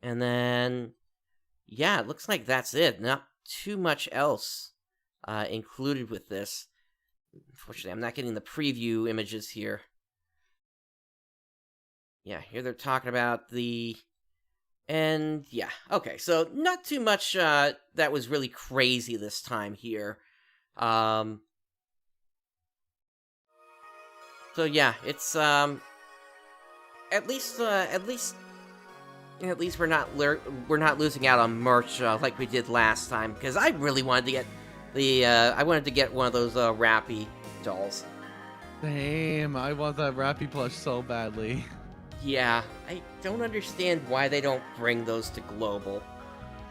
And then, yeah, it looks like that's it. Not too much else included with this. Unfortunately, I'm not getting the preview images here. Yeah, here they're talking about the... And, yeah, okay, so not too much that was really crazy this time here. So, yeah, it's, at least we're not losing out on merch like we did last time, because I really wanted to get one of those Rappy dolls. Same, I want that Rappy plush so badly. Yeah, I don't understand why they don't bring those to global.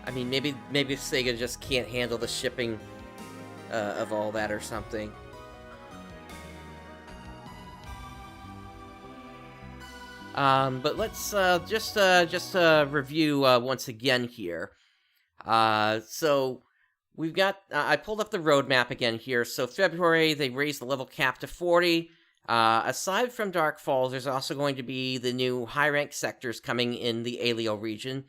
I mean, maybe Sega just can't handle the shipping of all that or something. But let's just review once again here. So we've got I pulled up the roadmap again here. So February they raised the level cap to 40. Aside from Dark Falls, there's also going to be the new high rank sectors coming in the Alio region.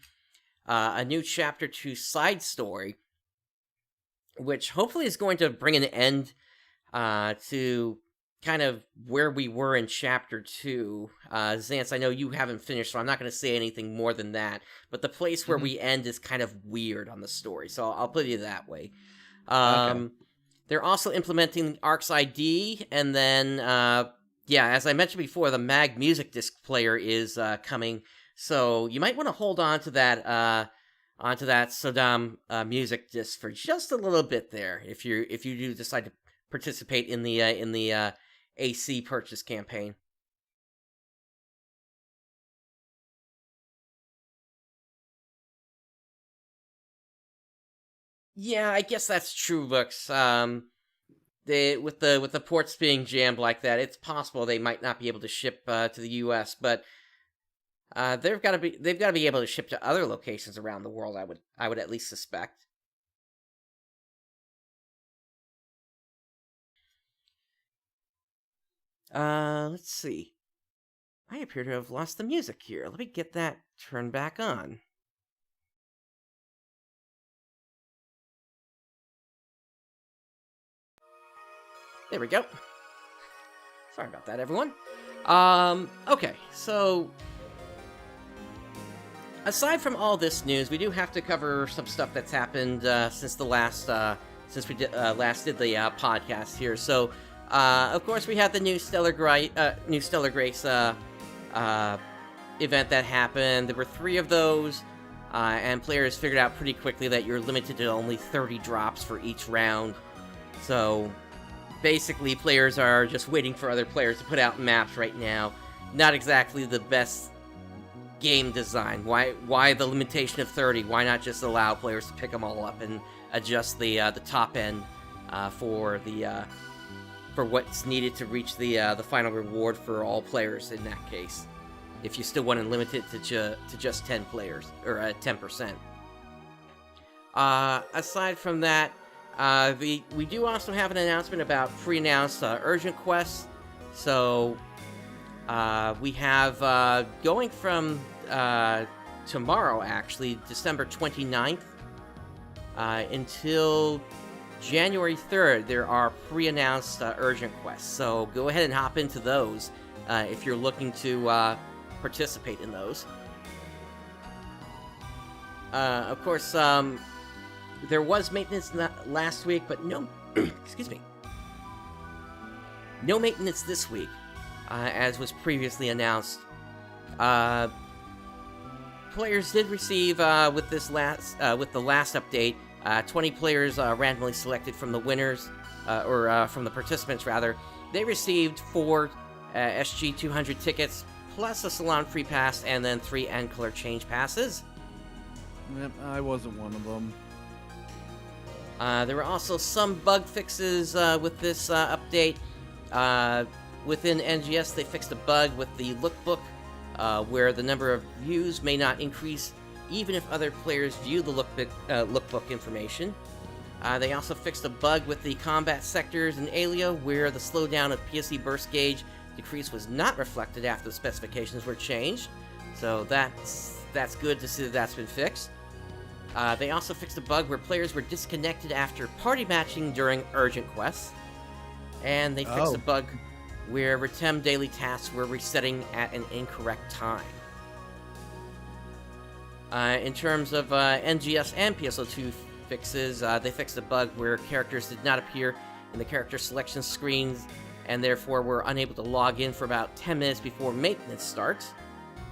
A new Chapter 2 side story, which hopefully is going to bring an end to kind of where we were in Chapter 2. Zance, I know you haven't finished, so I'm not going to say anything more than that. But the place where we end is kind of weird on the story, so I'll put it that way. Okay. They're also implementing ARKS ID, and then yeah, as I mentioned before, the Mag Music Disc player is coming, so you might want to hold on to that Sodom music disc for just a little bit there, if you do decide to participate in the AC purchase campaign. Yeah, I guess that's true, Looks. With the ports being jammed like that, it's possible they might not be able to ship to the U.S., but they've got to be able to ship to other locations around the world. I would at least suspect. Let's see. I appear to have lost the music here. Let me get that turned back on. There we go. Sorry about that, everyone. Okay, so aside from all this news, we do have to cover some stuff that's happened since we last did the podcast here. So, of course, we had the new Stellar Grace event that happened. There were 3 of those, and players figured out pretty quickly that you're limited to only 30 drops for each round. So basically, players are just waiting for other players to put out maps right now. Not exactly the best game design. Why the limitation of 30? Why not just allow players to pick them all up and adjust the top end for what's needed to reach the final reward for all players in that case? If you still want to limit it to just 10 players or 10%. Aside from that, we do also have an announcement about pre-announced urgent quests. So we have going from tomorrow, actually, December 29th, until January 3rd, there are pre-announced urgent quests. So go ahead and hop into those if you're looking to participate in those. Of course, there was maintenance last week, but no, excuse me, no maintenance this week, as was previously announced. Players did receive with the last update, 20 players randomly selected from the winners, or from the participants rather. They received 4 SG200 tickets, plus a salon free pass, and then 3 end color change passes. Yep, I wasn't one of them. There were also some bug fixes with this update. Within NGS, they fixed a bug with the lookbook, where the number of views may not increase even if other players view the lookbook information. They also fixed a bug with the combat sectors in Alia, where the slowdown of PSE burst gauge decrease was not reflected after the specifications were changed. So that's good to see that that's been fixed. They also fixed a bug where players were disconnected after party matching during urgent quests. And they fixed a bug where Retem daily tasks were resetting at an incorrect time. In terms of NGS and PSO2 fixes, they fixed a bug where characters did not appear in the character selection screens, and therefore were unable to log in for about 10 minutes before maintenance starts.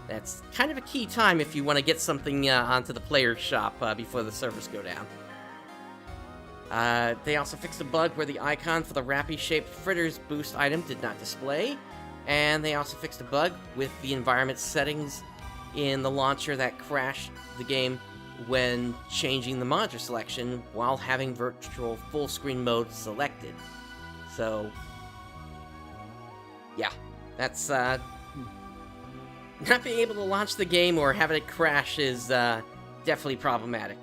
That's kind of a key time if you want to get something onto the player's shop before the servers go down. They also fixed a bug where the icon for the Rappy-shaped Fritters boost item did not display, and they also fixed a bug with the environment settings in the launcher that crashed the game when changing the monitor selection while having virtual full screen mode selected. So, yeah, that's not being able to launch the game or having it crash is definitely problematic.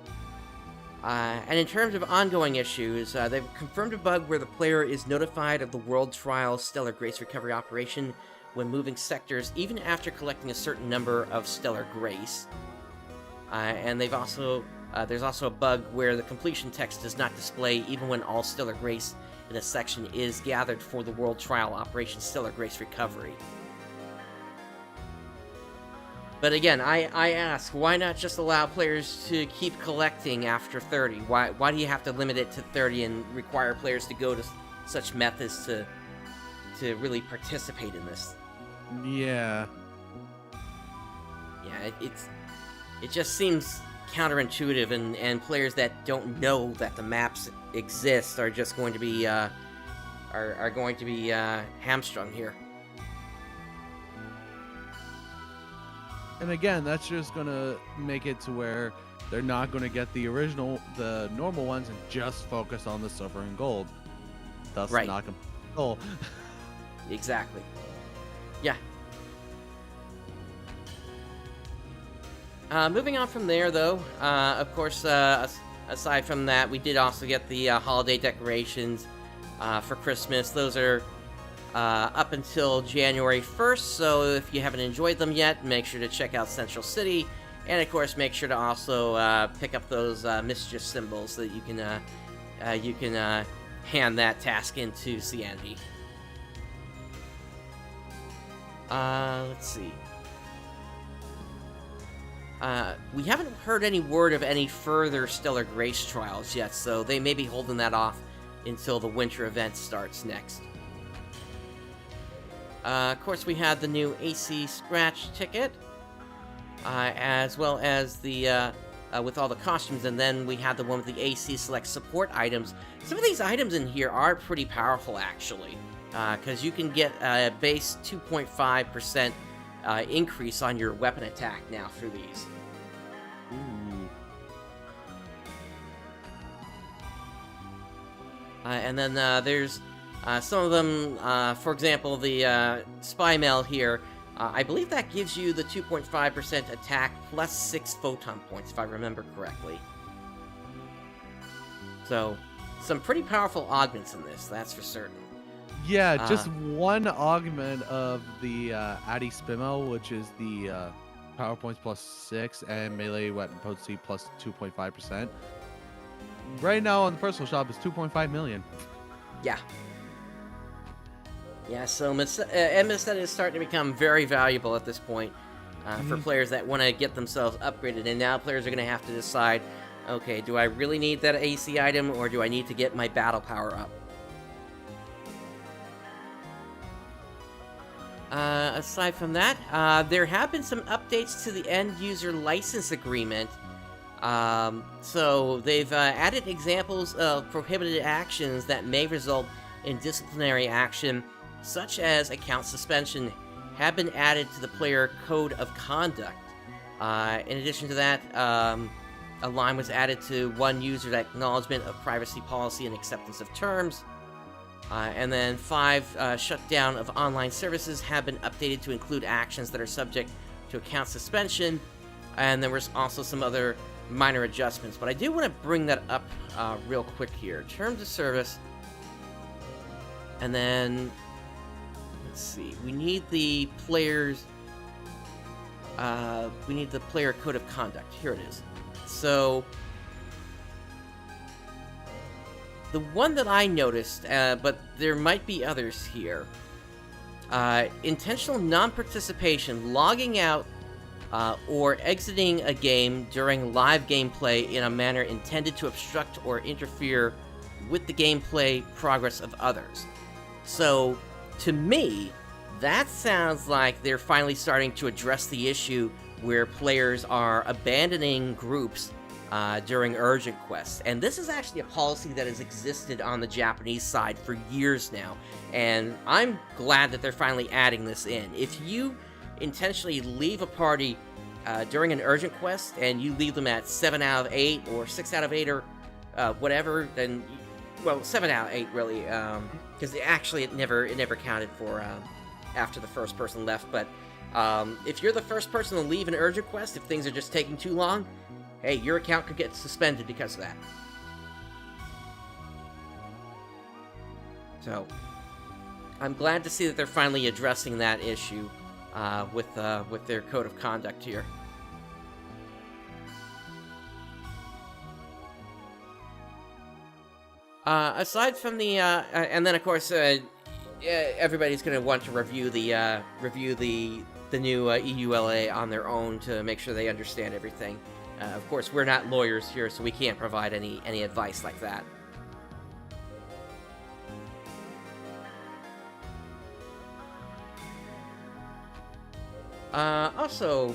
And in terms of ongoing issues, they've confirmed a bug where the player is notified of the World Trial Stellar Grace recovery operation when moving sectors, even after collecting a certain number of Stellar Grace. And there's also a bug where the completion text does not display even when all Stellar Grace in a section is gathered for the World Trial Operation Stellar Grace recovery. But again, I ask, why not just allow players to keep collecting after 30? Why do you have to limit it to 30 and require players to go to such methods to to really participate in this. Yeah. Yeah, it just seems counterintuitive, and players that don't know that the maps exist are just going to be hamstrung here. And again, that's just gonna make it to where they're not gonna get the normal ones, and just focus on the silver and gold. Thus, Right. not gonna goal. Exactly. Yeah. Moving on from there, though, of course, aside from that, we did also get the holiday decorations for Christmas. Those are up until January 1st, so if you haven't enjoyed them yet, make sure to check out Central City, and of course, make sure to also pick up those mischief symbols so that you can hand that task into Cianji. Let's see. We haven't heard any word of any further Stellar Grace trials yet, so they may be holding that off until the winter event starts next. Of course, we had the new AC Scratch ticket, as well as the with all the costumes, and then we had the one with the AC Select support items. Some of these items in here are pretty powerful, actually, because you can get a base 2.5% increase on your weapon attack now through these. Ooh. And then there's some of them, for example, the Spy Mail here. I believe that gives you the 2.5% attack plus 6 photon points, if I remember correctly. So, some pretty powerful augments in this, that's for certain. Yeah, just one augment of the Addy Spimo, which is the power points plus 6 and melee weapon potency plus 2.5%. Right now on the personal shop is 2.5 million. Yeah. Yeah, so MSN is starting to become very valuable at this point for players that want to get themselves upgraded. And now players are going to have to decide, okay, do I really need that AC item, or do I need to get my battle power up? Aside from that, there have been some updates to the end-user license agreement. So they've added examples of prohibited actions that may result in disciplinary action, such as account suspension, have been added to the player code of conduct. In addition to that, a line was added to one user's acknowledgement of privacy policy and acceptance of terms. And then 5 shutdown of online services have been updated to include actions that are subject to account suspension. And there was also some other minor adjustments. But I do want to bring that up real quick here. Terms of service. And then, let's see. We need the player's... we need the player code of conduct. Here it is. So... the one that I noticed, but there might be others here, intentional non-participation, logging out, or exiting a game during live gameplay in a manner intended to obstruct or interfere with the gameplay progress of others. So, to me, that sounds like they're finally starting to address the issue where players are abandoning groups during urgent quests. And this is actually a policy that has existed on the Japanese side for years now, and I'm glad that they're finally adding this in. If you intentionally leave a party during an urgent quest, and you leave them at 7 out of 8, or 6 out of 8, or whatever, then, well, 7 out of 8, really, because actually it never counted for after the first person left, but if you're the first person to leave an urgent quest, if things are just taking too long, hey, your account could get suspended because of that. So, I'm glad to see that they're finally addressing that issue with their code of conduct here. Aside from the, and then of course, everybody's going to want to review the new EULA on their own to make sure they understand everything. Of course, we're not lawyers here, so we can't provide any advice like that. Also,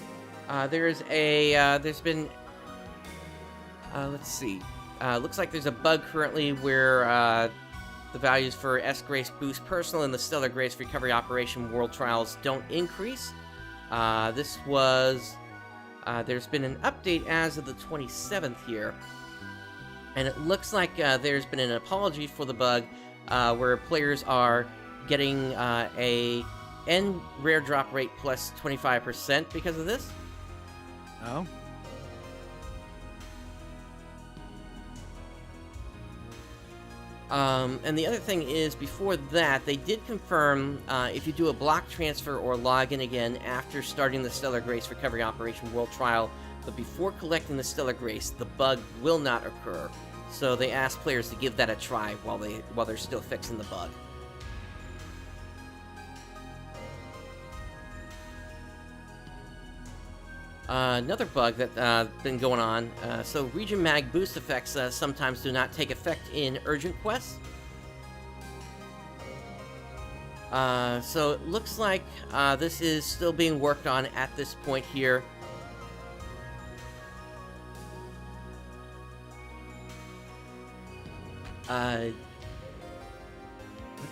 there's been, let's see, looks like there's a bug currently where the values for S-Grace Boost Personal and the Stellar Grace Recovery Operation World Trials don't increase. There's been an update as of the 27th here, and it looks like there's been an apology for the bug, where players are getting a N rare drop rate plus 25% because of this. Oh. And the other thing is, before that, they did confirm if you do a block transfer or log in again after starting the Stellar Grace Recovery Operation World Trial, but before collecting the Stellar Grace, the bug will not occur. So they asked players to give that a try while they're still fixing the bug. Another bug that's been going on, so region mag boost effects sometimes do not take effect in urgent quests. So it looks like this is still being worked on at this point here. What are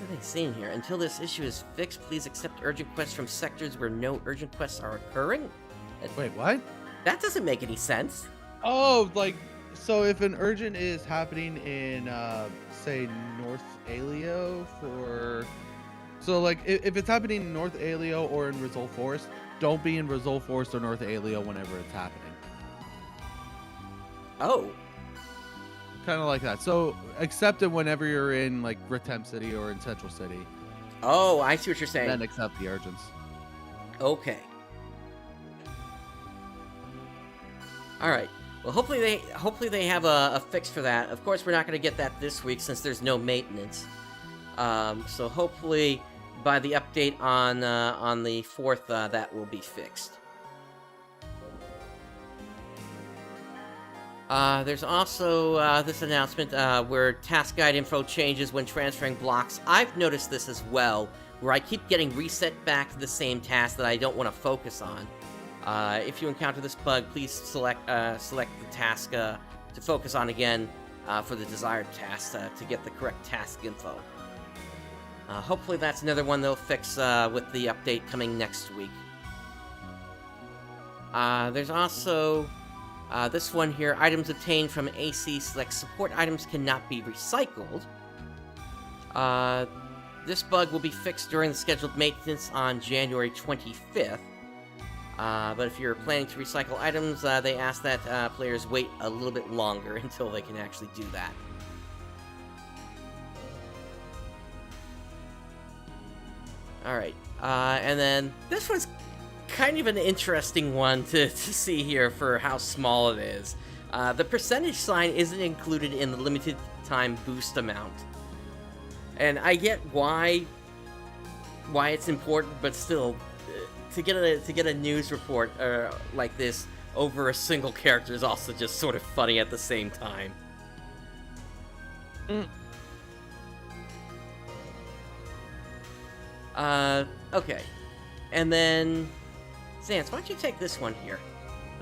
they saying here? Until this issue is fixed, please accept urgent quests from sectors where no urgent quests are occurring? Wait, what? That doesn't make any sense. Oh, like, so if an urgent is happening in, say, North Aleo so, like, if it's happening in North Aleo or in Result Forest, don't be in Result Forest or North Aleo whenever it's happening. Oh. Kind of like that. So, accept it whenever you're in, like, Retem City or in Central City. Oh, I see what you're saying. Then accept the urgents. Okay. All right. Well, hopefully they have a fix for that. Of course, we're not going to get that this week since there's no maintenance. So hopefully by the update on the 4th, that will be fixed. There's also this announcement where task guide info changes when transferring blocks. I've noticed this as well, where I keep getting reset back to the same task that I don't want to focus on. If you encounter this bug, please select the task to focus on again for the desired task to get the correct task info. Hopefully that's another one they'll fix with the update coming next week. There's also this one here. Items obtained from AC Select Support items cannot be recycled. This bug will be fixed during the scheduled maintenance on January 25th. But if you're planning to recycle items, they ask that players wait a little bit longer until they can actually do that. Alright, and then this one's kind of an interesting one to see here for how small it is. The percentage sign isn't included in the limited time boost amount. And I get why it's important, but still, to get a news report like this over a single character is also just sort of funny at the same time. Okay. And then, Zance, why don't you take this one here?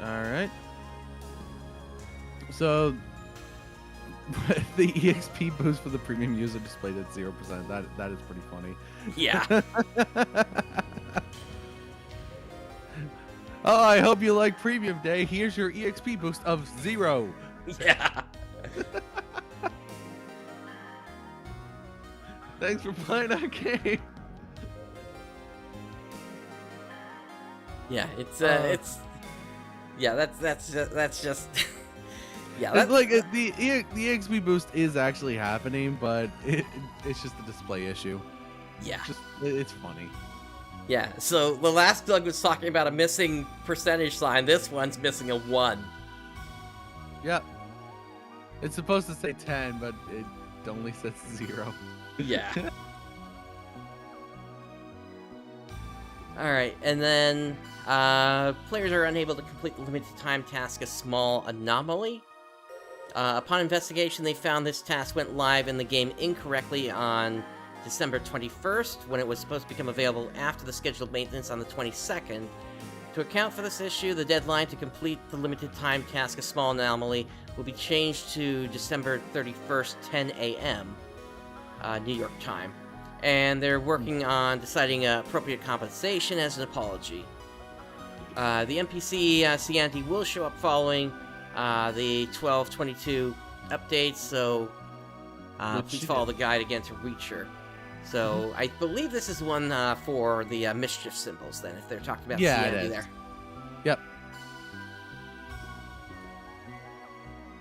Alright. So, the EXP boost for the premium user displayed at 0%. That is pretty funny. Yeah. Oh, I hope you like Premium Day. Here's your EXP boost of 0. Yeah. Thanks for playing that game. Yeah, it's yeah, that's just yeah. It's like the EXP boost is actually happening, but it's just a display issue. Yeah, it's funny. Yeah. So the last Doug was talking about a missing percentage sign. This one's missing a 1. Yep. It's supposed to say 10, but it only says 0. Yeah. All right, and then players are unable to complete the limited time task, a small anomaly. Upon investigation, they found this task went live in the game incorrectly on December 21st, when it was supposed to become available after the scheduled maintenance on the 22nd. To account for this issue, the deadline to complete the limited time task, A Small Anomaly, will be changed to December 31st, 10 a.m. New York time. And they're working on deciding appropriate compensation as an apology. The NPC Cianti will show up following the 12.22 updates, so please follow the guide again to reach her. So I believe this is one for the mischief symbols, then, if they're talking about Cianti there. Yep.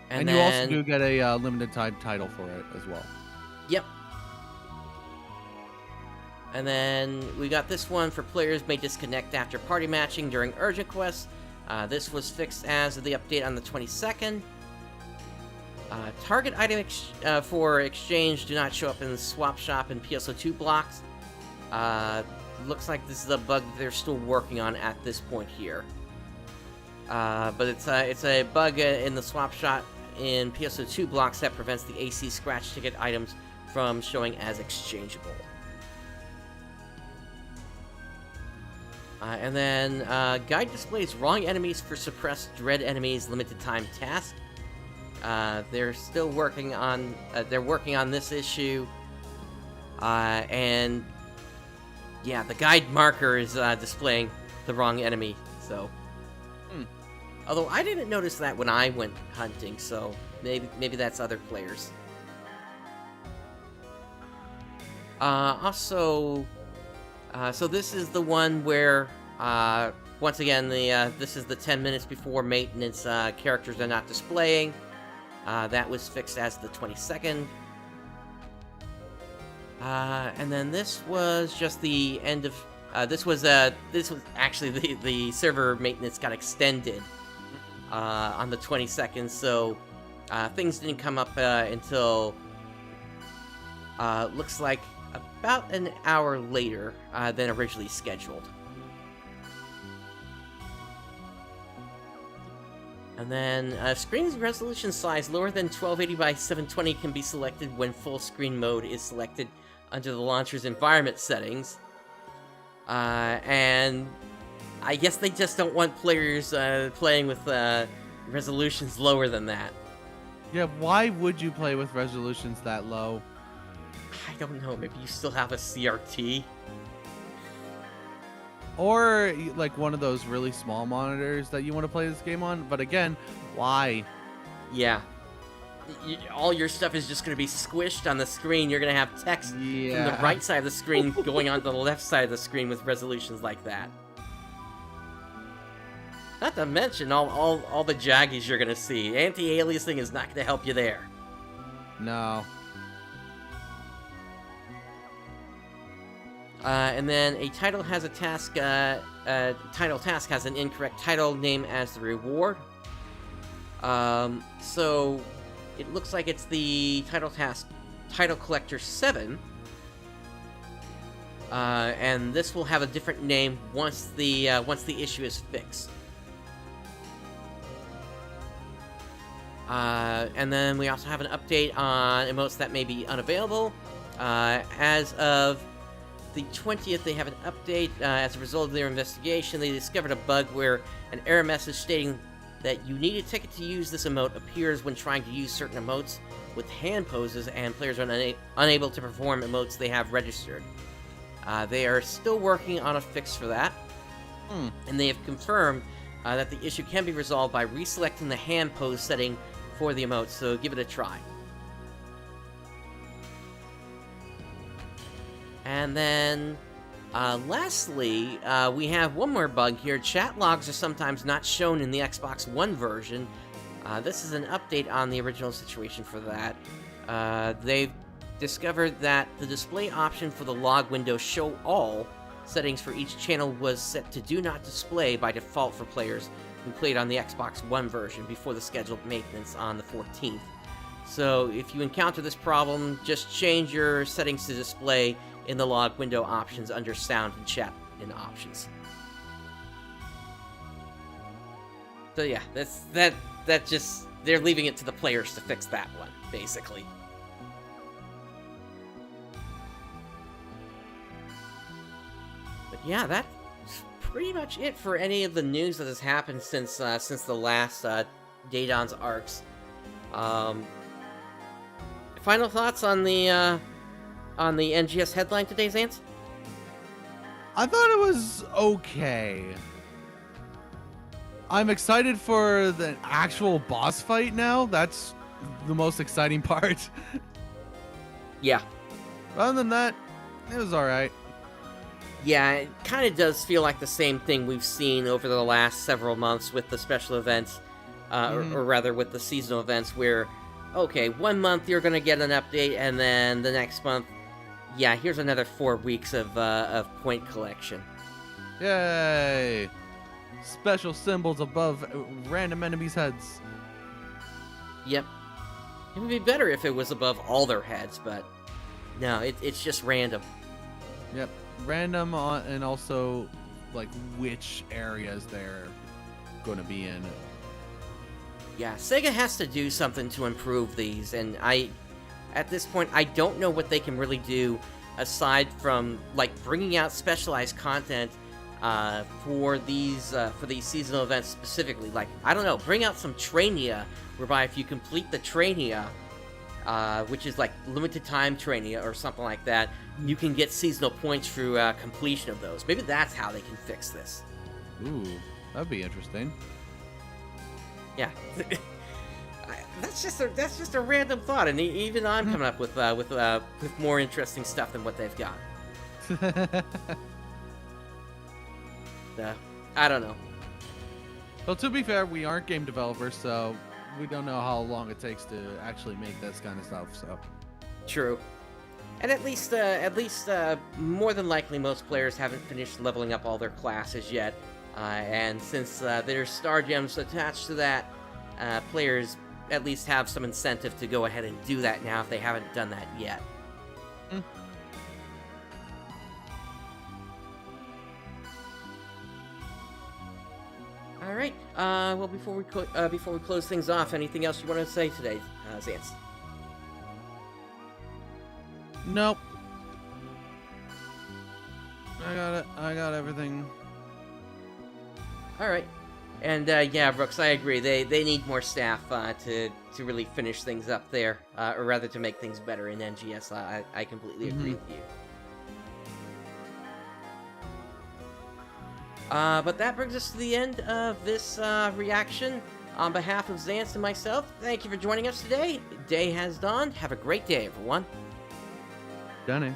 And you then, also do get a limited time title for it as well. Yep. And then we got this one for players may disconnect after party matching during urgent quests. This was fixed as of the update on the 22nd. Target item for exchange do not show up in the swap shop and PSO2 blocks. Looks like this is a bug they're still working on at this point here. But it's a bug in the swap shop in PSO2 blocks that prevents the AC scratch ticket items from showing as exchangeable. And then guide displays wrong enemies for suppressed dread enemies limited time task. They're still working on this issue, and yeah, the guide marker is displaying the wrong enemy. So, although I didn't notice that when I went hunting, so maybe that's other players. Also, so this is the one where once again this is the 10 minutes before maintenance characters are not displaying. That was fixed as the 22nd. And then this was just the end of... this was actually the server maintenance got extended on the 22nd, so things didn't come up until looks like about an hour later than originally scheduled. And then screen resolution size lower than 1280 by 720 can be selected when full screen mode is selected under the launcher's environment settings. And I guess they just don't want players playing with resolutions lower than that. Yeah, why would you play with resolutions that low? I don't know, maybe you still have a CRT? Or like one of those really small monitors that you want to play this game on. But again, why? Yeah. All your stuff is just going to be squished on the screen. You're going to have text from the right side of the screen going onto the left side of the screen with resolutions like that. Not to mention all the jaggies you're going to see. Anti-aliasing is not going to help you there. No. And then a title has a task. Title task has an incorrect title name as the reward. So it looks like it's the title task, Title Collector 7. And this will have a different name once the issue is fixed. And then we also have an update on emotes that may be unavailable. As of the 20th, they have an update. As a result of their investigation, they discovered a bug where an error message stating that you need a ticket to use this emote appears when trying to use certain emotes with hand poses, and players are unable to perform emotes they have registered. They are still working on a fix for that, and they have confirmed that the issue can be resolved by reselecting the hand pose setting for the emote, so give it a try. And then, lastly, we have one more bug here. Chat logs are sometimes not shown in the Xbox One version. This is an update on the original situation for that. They've discovered that the display option for the log window Show All settings for each channel was set to Do Not Display by default for players who played on the Xbox One version before the scheduled maintenance on the 14th. So if you encounter this problem, just change your settings to display in the log window options under sound and chat in options. So yeah, that just, they're leaving it to the players to fix that one, basically. But yeah, that's pretty much it for any of the news that has happened since the last Dawns ARKS. Final thoughts on the NGS headline today, Zance? I thought it was okay. I'm excited for the actual boss fight now. That's the most exciting part. Yeah. Other than that, it was alright. Yeah, it kind of does feel like the same thing we've seen over the last several months with the special events, or rather with the seasonal events, where, okay, 1 month you're going to get an update, and then the next month, yeah, here's another 4 weeks of point collection. Yay! Special symbols above random enemies' heads. Yep. It would be better if it was above all their heads, but no, it's just random. Yep. Random and also, like, which areas they're going to be in. Yeah, Sega has to do something to improve these, and at this point, I don't know what they can really do aside from, like, bringing out specialized content for these seasonal events specifically. Like, I don't know, bring out some Trainia, whereby if you complete the Trainia, which is like limited time Trainia or something like that, you can get seasonal points through completion of those. Maybe that's how they can fix this. Ooh, that'd be interesting. Yeah. That's just a random thought, and even I'm coming up with more interesting stuff than what they've got. I don't know. Well, to be fair, we aren't game developers, so we don't know how long it takes to actually make this kind of stuff. So True. And at least more than likely, most players haven't finished leveling up all their classes yet. And since there's star gems attached to that, players at least have some incentive to go ahead and do that now if they haven't done that yet. All right. Well, before we close things off, anything else you want to say today, Zance? nope. I got everything. All right. And yeah, Brooks, I agree. They need more staff to really finish things up there, or rather to make things better in NGS. I completely agree with you. But that brings us to the end of this reaction. On behalf of Zance and myself, thank you for joining us today. Day has dawned. Have a great day, everyone. Done it.